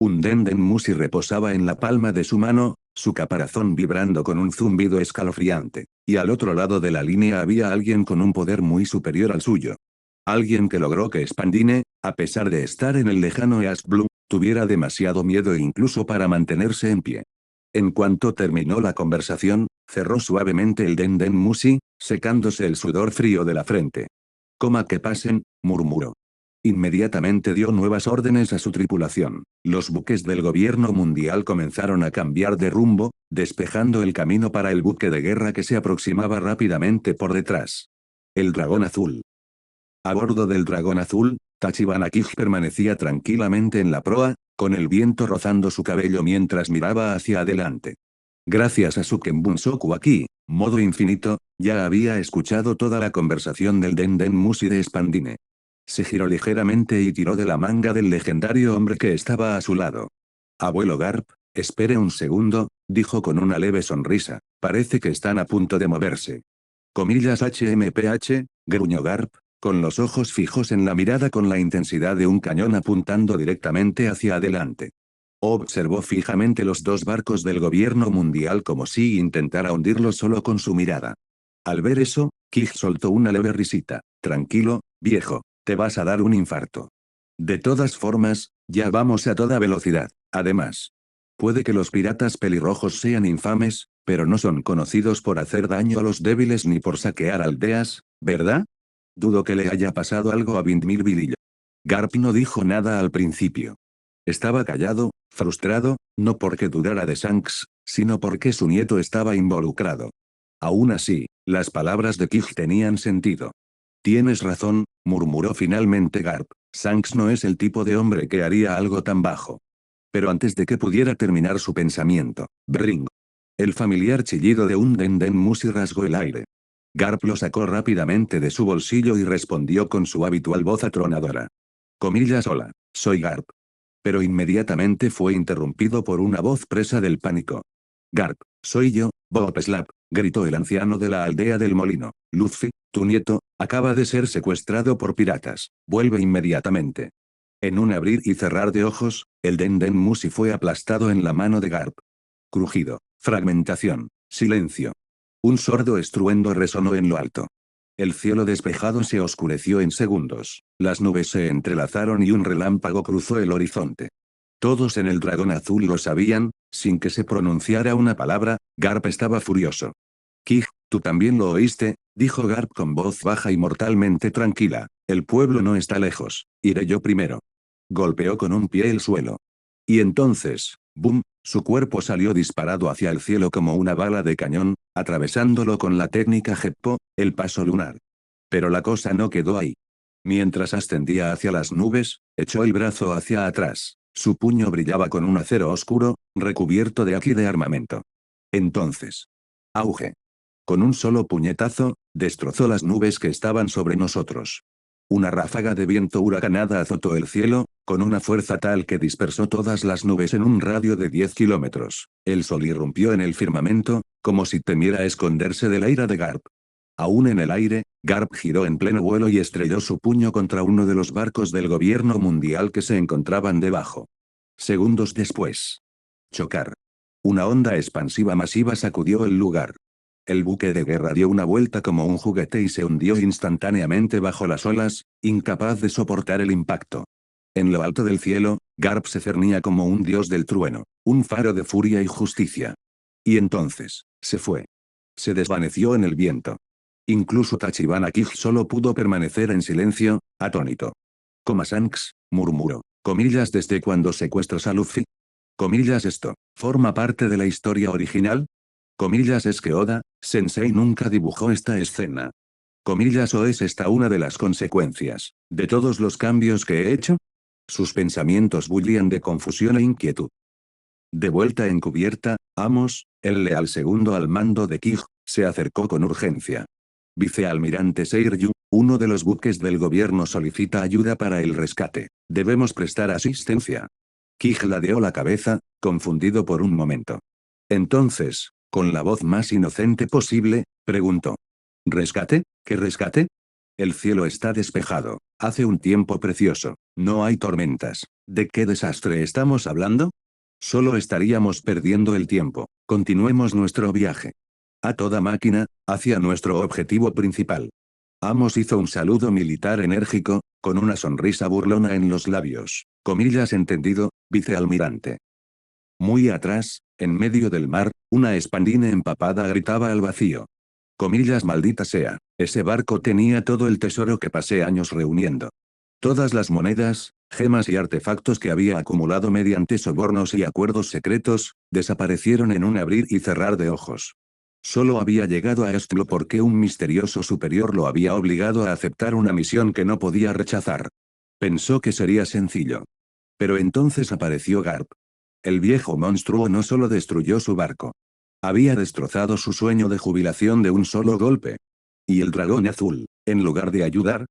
Un Denden Mushi reposaba en la palma de su mano, su caparazón vibrando con un zumbido escalofriante, y al otro lado de la línea había alguien con un poder muy superior al suyo. Alguien que logró que Spandine, a pesar de estar en el lejano East Blue, tuviera demasiado miedo incluso para mantenerse en pie. En cuanto terminó la conversación, cerró suavemente el Denden Mushi, secándose el sudor frío de la frente. «Coma que pasen», murmuró. Inmediatamente dio nuevas órdenes a su tripulación. Los buques del gobierno mundial comenzaron a cambiar de rumbo, despejando el camino para el buque de guerra que se aproximaba rápidamente por detrás. El dragón azul. A bordo del dragón azul, Tachibana Kij permanecía tranquilamente en la proa, con el viento rozando su cabello mientras miraba hacia adelante. Gracias a su Kenbunsoku aquí, modo infinito, ya había escuchado toda la conversación del Denden Mushi de Spandine. Se giró ligeramente y tiró de la manga del legendario hombre que estaba a su lado. Abuelo Garp, espere un segundo, dijo con una leve sonrisa, parece que están a punto de moverse. Comillas HMPH, gruñó Garp, con los ojos fijos en la mirada con la intensidad de un cañón apuntando directamente hacia adelante. Observó fijamente los dos barcos del gobierno mundial como si intentara hundirlos solo con su mirada. Al ver eso, Kij soltó una leve risita. Tranquilo, viejo, te vas a dar un infarto. De todas formas, ya vamos a toda velocidad. Además, puede que los piratas pelirrojos sean infames, pero no son conocidos por hacer daño a los débiles ni por saquear aldeas, ¿verdad? Dudo que le haya pasado algo a Windmill Village. Garp no dijo nada al principio. Estaba callado, frustrado, no porque dudara de Shanks, sino porque su nieto estaba involucrado. Aún así, las palabras de Kij tenían sentido. Tienes razón, murmuró finalmente Garp. Shanks no es el tipo de hombre que haría algo tan bajo. Pero antes de que pudiera terminar su pensamiento, Bring. El familiar chillido de un Denden Mushi rasgó el aire. Garp lo sacó rápidamente de su bolsillo y respondió con su habitual voz atronadora. Comillas, hola, soy Garp. Pero inmediatamente fue interrumpido por una voz presa del pánico. Garp, soy yo, Bob Slap, gritó el anciano de la aldea del molino. Luffy, tu nieto, acaba de ser secuestrado por piratas. Vuelve inmediatamente. En un abrir y cerrar de ojos, el Denden Mushi fue aplastado en la mano de Garp. Crujido, fragmentación, silencio. Un sordo estruendo resonó en lo alto. El cielo despejado se oscureció en segundos, las nubes se entrelazaron y un relámpago cruzó el horizonte. Todos en el dragón azul lo sabían, sin que se pronunciara una palabra, Garp estaba furioso. Kij, tú también lo oíste, dijo Garp con voz baja y mortalmente tranquila, el pueblo no está lejos, iré yo primero. Golpeó con un pie el suelo. Y entonces, ¡bum!, Su cuerpo salió disparado hacia el cielo como una bala de cañón, atravesándolo con la técnica Geppo, el paso lunar. Pero la cosa no quedó ahí. Mientras ascendía hacia las nubes, echó el brazo hacia atrás. Su puño brillaba con un acero oscuro, recubierto de haki de armamento. Entonces. Auge. Con un solo puñetazo, destrozó las nubes que estaban sobre nosotros. Una ráfaga de viento huracanada azotó el cielo, con una fuerza tal que dispersó todas las nubes en un radio de 10 kilómetros. El sol irrumpió en el firmamento, como si temiera esconderse de la ira de Garp. Aún en el aire, Garp giró en pleno vuelo y estrelló su puño contra uno de los barcos del gobierno mundial que se encontraban debajo. Segundos después. Chocar. Una onda expansiva masiva sacudió el lugar. El buque de guerra dio una vuelta como un juguete y se hundió instantáneamente bajo las olas, incapaz de soportar el impacto. En lo alto del cielo, Garp se cernía como un dios del trueno, un faro de furia y justicia. Y entonces, se fue. Se desvaneció en el viento. Incluso Tachibana Kij solo pudo permanecer en silencio, atónito. Komasanks, murmuró. Comillas, ¿desde cuando secuestras a Luffy? Comillas, ¿esto forma parte de la historia original? Comillas, ¿es que Oda Sensei nunca dibujó esta escena? Comillas, ¿o es esta una de las consecuencias de todos los cambios que he hecho? Sus pensamientos bullían de confusión e inquietud. De vuelta en cubierta, Amos, el leal segundo al mando de Kij, se acercó con urgencia. Vicealmirante Seiryu, uno de los buques del gobierno solicita ayuda para el rescate. Debemos prestar asistencia. Kij ladeó la cabeza, confundido por un momento. Entonces, con la voz más inocente posible, preguntó. ¿Rescate? ¿Qué rescate? El cielo está despejado. Hace un tiempo precioso. No hay tormentas. ¿De qué desastre estamos hablando? Solo estaríamos perdiendo el tiempo. Continuemos nuestro viaje. A toda máquina, hacia nuestro objetivo principal. Amos hizo un saludo militar enérgico, con una sonrisa burlona en los labios. Comillas, entendido, vicealmirante. Muy atrás, en medio del mar, una espandine empapada gritaba al vacío. Comillas, maldita sea, ese barco tenía todo el tesoro que pasé años reuniendo. Todas las monedas, gemas y artefactos que había acumulado mediante sobornos y acuerdos secretos, desaparecieron en un abrir y cerrar de ojos. Solo había llegado a esto porque un misterioso superior lo había obligado a aceptar una misión que no podía rechazar. Pensó que sería sencillo. Pero entonces apareció Garp. El viejo monstruo no solo destruyó su barco. Había destrozado su sueño de jubilación de un solo golpe. ¿Y el dragón azul, en lugar de ayudar?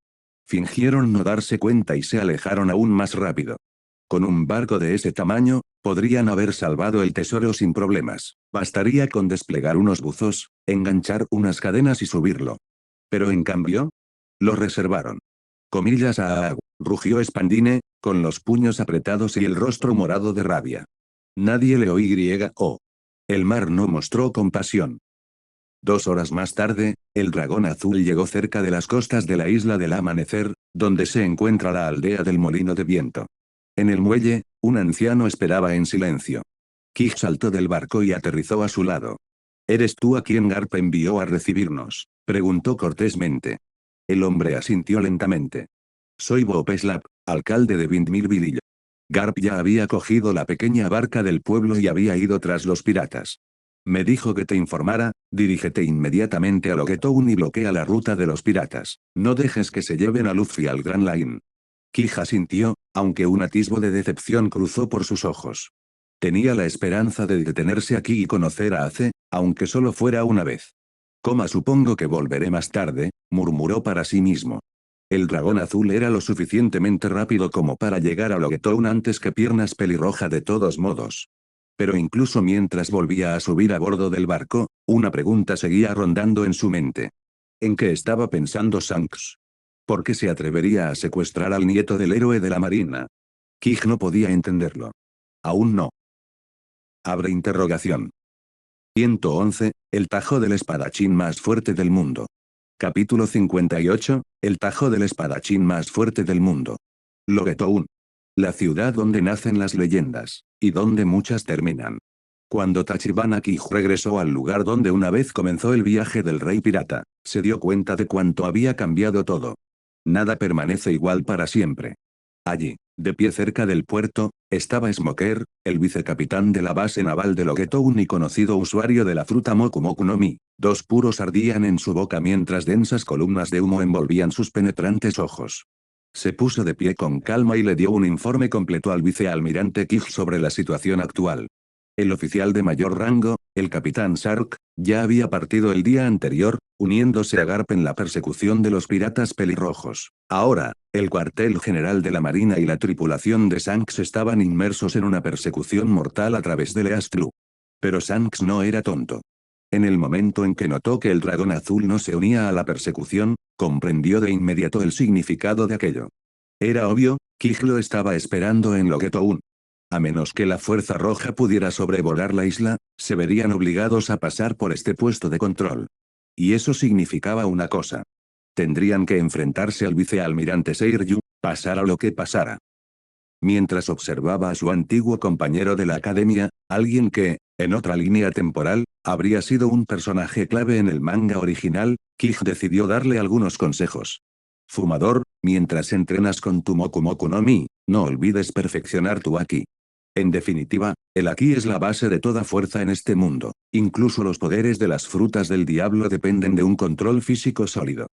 Fingieron no darse cuenta y se alejaron aún más rápido. Con un barco de ese tamaño, podrían haber salvado el tesoro sin problemas. Bastaría con desplegar unos buzos, enganchar unas cadenas y subirlo. Pero en cambio, lo reservaron. Comillas rugió Spandine, con los puños apretados y el rostro morado de rabia. Nadie le oyó. El mar no mostró compasión. 2 horas más tarde, el dragón azul llegó cerca de las costas de la isla del amanecer, donde se encuentra la aldea del molino de viento. En el muelle, un anciano esperaba en silencio. Kij saltó del barco y aterrizó a su lado. ¿Eres tú a quien Garp envió a recibirnos?, preguntó cortésmente. El hombre asintió lentamente. Soy Bob Slap, alcalde de Windmill. Garp ya había cogido la pequeña barca del pueblo y había ido tras los piratas. Me dijo que te informara, dirígete inmediatamente a Loguetown y bloquea la ruta de los piratas. No dejes que se lleven a Luffy al Grand Line. Kij asintió, aunque un atisbo de decepción cruzó por sus ojos. Tenía la esperanza de detenerse aquí y conocer a Ace, aunque solo fuera una vez. Supongo que volveré más tarde, murmuró para sí mismo. El dragón azul era lo suficientemente rápido como para llegar a Loguetown antes que Piernas Pelirroja de todos modos. Pero incluso mientras volvía a subir a bordo del barco, una pregunta seguía rondando en su mente. ¿En qué estaba pensando Shanks? ¿Por qué se atrevería a secuestrar al nieto del héroe de la marina? Kij no podía entenderlo. Aún no. Abre interrogación. 111, el tajo del espadachín más fuerte del mundo. Capítulo 58, el tajo del espadachín más fuerte del mundo. Loguetown. La ciudad donde nacen las leyendas, y donde muchas terminan. Cuando Tachibana Kij regresó al lugar donde una vez comenzó el viaje del rey pirata, se dio cuenta de cuánto había cambiado todo. Nada permanece igual para siempre. Allí, de pie cerca del puerto, Estaba Smoker, el vicecapitán de la base naval de Loguetown y conocido usuario de la fruta Moku Moku no Mi. Dos puros ardían en su boca mientras densas columnas de humo envolvían sus penetrantes ojos. Se puso de pie con calma y le dio un informe completo al vicealmirante Kig sobre la situación actual. El oficial de mayor rango, el capitán Sark, ya había partido el día anterior, uniéndose a Garp en la persecución de los piratas pelirrojos. Ahora, el cuartel general de la Marina y la tripulación de Shanks estaban inmersos en una persecución mortal a través de Leastru. Pero Shanks no era tonto. En el momento en que notó que el dragón azul no se unía a la persecución, comprendió de inmediato el significado de aquello. Era obvio, Kig lo estaba esperando en Loguetown. A menos que la Fuerza Roja pudiera sobrevolar la isla, se verían obligados a pasar por este puesto de control. Y eso significaba una cosa. Tendrían que enfrentarse al vicealmirante Seiryu, pasara lo que pasara. Mientras observaba a su antiguo compañero de la academia, alguien que, en otra línea temporal, habría sido un personaje clave en el manga original, Kig decidió darle algunos consejos. Fumador, mientras entrenas con tu Moku Moku no Mi, no olvides perfeccionar tu Aki. En definitiva, el Aki es la base de toda fuerza en este mundo. Incluso los poderes de las frutas del diablo dependen de un control físico sólido.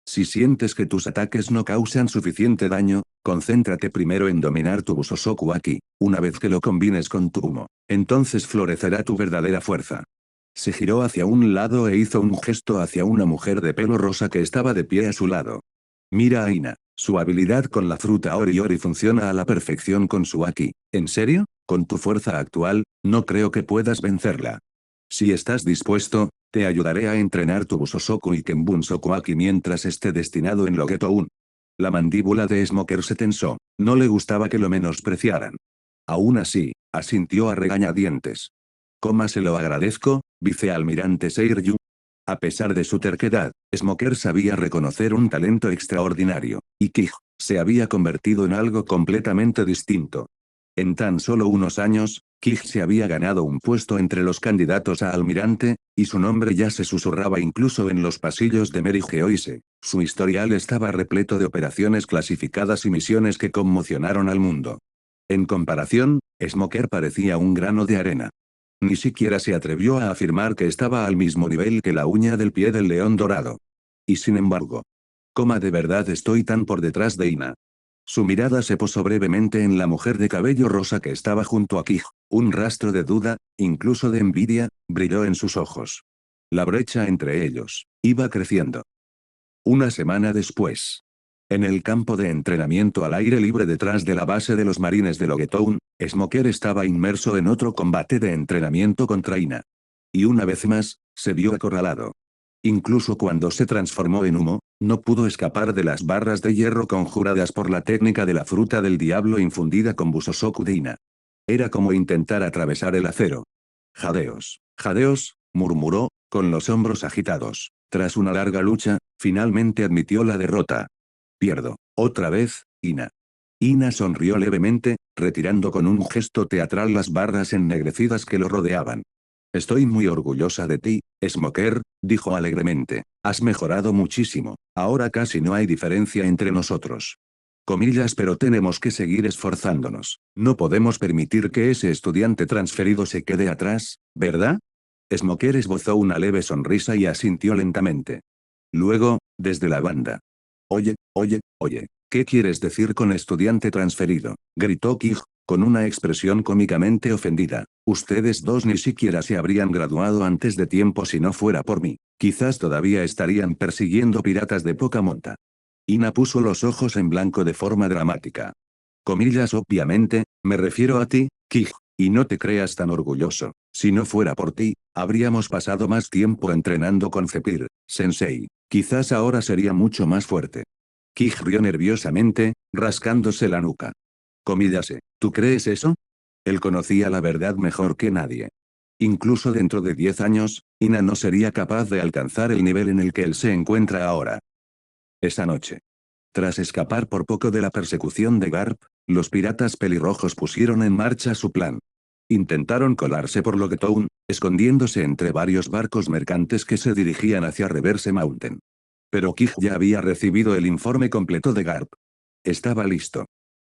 Si sientes que tus ataques no causan suficiente daño, concéntrate primero en dominar tu Busosoku Aki. Una vez que lo combines con tu humo, entonces florecerá tu verdadera fuerza. Se giró hacia un lado e hizo un gesto hacia una mujer de pelo rosa que estaba de pie a su lado. Mira a Ina. Su habilidad con la fruta Ori Ori funciona a la perfección con su Aki. ¿En serio? Con tu fuerza actual, no creo que puedas vencerla. Si estás dispuesto, te ayudaré a entrenar tu Busosoku y Kenbunsoku Aki mientras esté destinado en Loguetown. La mandíbula de Smoker se tensó. No le gustaba que lo menospreciaran. Aún así, asintió a regañadientes. «Cómo se lo agradezco, vicealmirante Seiryu». A pesar de su terquedad, Smoker sabía reconocer un talento extraordinario, y Kig se había convertido en algo completamente distinto. En tan solo unos años, Kig se había ganado un puesto entre los candidatos a almirante, y su nombre ya se susurraba incluso en los pasillos de Mary Geoise. Su historial estaba repleto de operaciones clasificadas y misiones que conmocionaron al mundo. En comparación, Smoker parecía un grano de arena. Ni siquiera se atrevió a afirmar que estaba al mismo nivel que la uña del pie del león dorado. Y sin embargo, ¿cómo de verdad estoy tan por detrás de Ina? Su mirada se posó brevemente en la mujer de cabello rosa que estaba junto a Kig. Un rastro de duda, incluso de envidia, brilló en sus ojos. La brecha entre ellos iba creciendo. Una semana después. En el campo de entrenamiento al aire libre detrás de la base de los marines de Loguetown, Smoker estaba inmerso en otro combate de entrenamiento contra Ina. Y una vez más, se vio acorralado. Incluso cuando se transformó en humo, no pudo escapar de las barras de hierro conjuradas por la técnica de la fruta del diablo infundida con Busosoku de Ina. Era como intentar atravesar el acero. «Jadeos, jadeos», murmuró, con los hombros agitados. Tras una larga lucha, finalmente admitió la derrota. «Pierdo. Otra vez, Ina». Ina sonrió levemente, retirando con un gesto teatral las barras ennegrecidas que lo rodeaban. «Estoy muy orgullosa de ti, Smoker», dijo alegremente. «Has mejorado muchísimo. Ahora casi no hay diferencia entre nosotros. Comillas, pero tenemos que seguir esforzándonos. No podemos permitir que ese estudiante transferido se quede atrás, ¿verdad?» Smoker esbozó una leve sonrisa y asintió lentamente. Luego, desde la banda. «Oye, oye, oye, ¿qué quieres decir con estudiante transferido?», gritó Kig, con una expresión cómicamente ofendida. «Ustedes dos ni siquiera se habrían graduado antes de tiempo si no fuera por mí. Quizás todavía estarían persiguiendo piratas de poca monta». Ina puso los ojos en blanco de forma dramática. «Comillas, obviamente, me refiero a ti, Kig, y no te creas tan orgulloso. Si no fuera por ti, habríamos pasado más tiempo entrenando con Zephyr, sensei. Quizás ahora sería mucho más fuerte». Kig rió nerviosamente, rascándose la nuca. «Comillas, ¿tú crees eso?». Él conocía la verdad mejor que nadie. Incluso dentro de 10 años, Ina no sería capaz de alcanzar el nivel en el que él se encuentra ahora. Esa noche. Tras escapar por poco de la persecución de Garp, los piratas pelirrojos pusieron en marcha su plan. Intentaron colarse por Loguetown, escondiéndose entre varios barcos mercantes que se dirigían hacia Reverse Mountain. Pero Kig ya había recibido el informe completo de Garp. Estaba listo.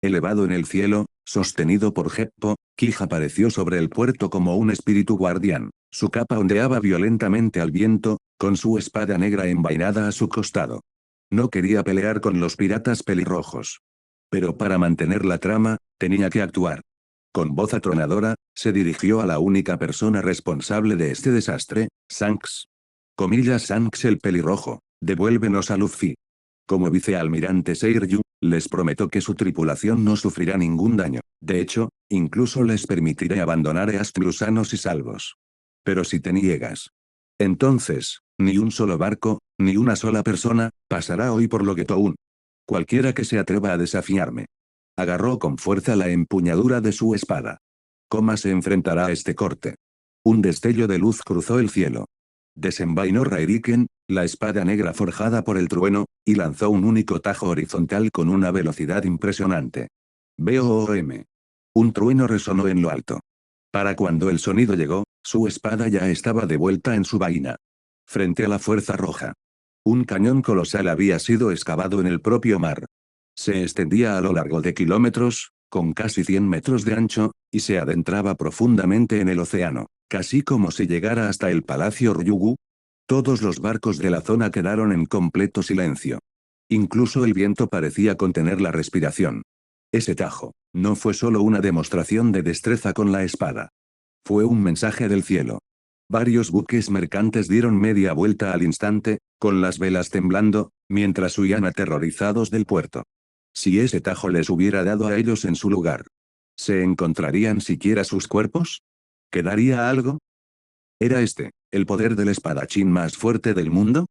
Elevado en el cielo, Sostenido por Geppo, Kij apareció sobre el puerto como un espíritu guardián. Su capa ondeaba violentamente al viento, con su espada negra envainada a su costado. No quería pelear con los piratas pelirrojos. Pero para mantener la trama, tenía que actuar. Con voz atronadora, se dirigió a la única persona responsable de este desastre, Shanks. Shanks el pelirrojo, devuélvenos a Luffy. Como vicealmirante Seiryu, les prometo que su tripulación no sufrirá ningún daño. De hecho, incluso les permitiré abandonar East Blue sanos y salvos. Pero si te niegas. Entonces, ni un solo barco, ni una sola persona, pasará hoy por Loguetown. Cualquiera que se atreva a desafiarme. Agarró con fuerza la empuñadura de su espada. Koma se enfrentará a este corte. Un destello de luz cruzó el cielo. Desenvainó Rairiken, la espada negra forjada por el trueno, y lanzó un único tajo horizontal con una velocidad impresionante. BOOM. Un trueno resonó en lo alto. Para cuando el sonido llegó, su espada ya estaba de vuelta en su vaina. Frente a la fuerza roja. Un cañón colosal había sido excavado en el propio mar. Se extendía a lo largo de kilómetros, con casi 100 metros de ancho, y se adentraba profundamente en el océano, casi como si llegara hasta el Palacio Ryugu. Todos los barcos de la zona quedaron en completo silencio. Incluso el viento parecía contener la respiración. Ese tajo, no fue solo una demostración de destreza con la espada. Fue un mensaje del cielo. Varios buques mercantes dieron media vuelta al instante, con las velas temblando, mientras huían aterrorizados del puerto. Si ese tajo les hubiera dado a ellos en su lugar, ¿se encontrarían siquiera sus cuerpos? ¿Quedaría algo? ¿Era este, el poder del espadachín más fuerte del mundo?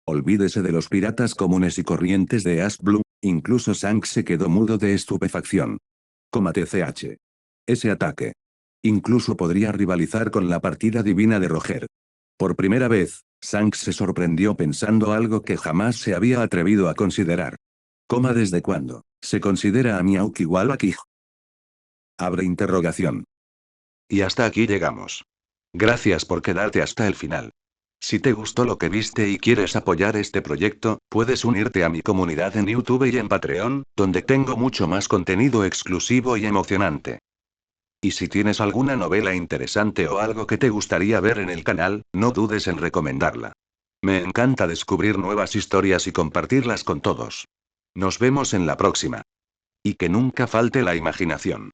Olvídese de los piratas comunes y corrientes de East Blue, incluso Shanks se quedó mudo de estupefacción. TCH. Ese ataque. Incluso podría rivalizar con la partida divina de Roger. Por primera vez, Shanks se sorprendió pensando algo que jamás se había atrevido a considerar. ¿Desde cuándo se considera a Mihawk igual a Kij? Abre interrogación. Y hasta aquí llegamos. Gracias por quedarte hasta el final. Si te gustó lo que viste y quieres apoyar este proyecto, puedes unirte a mi comunidad en YouTube y en Patreon, donde tengo mucho más contenido exclusivo y emocionante. Y si tienes alguna novela interesante o algo que te gustaría ver en el canal, no dudes en recomendarla. Me encanta descubrir nuevas historias y compartirlas con todos. Nos vemos en la próxima. Y que nunca falte la imaginación.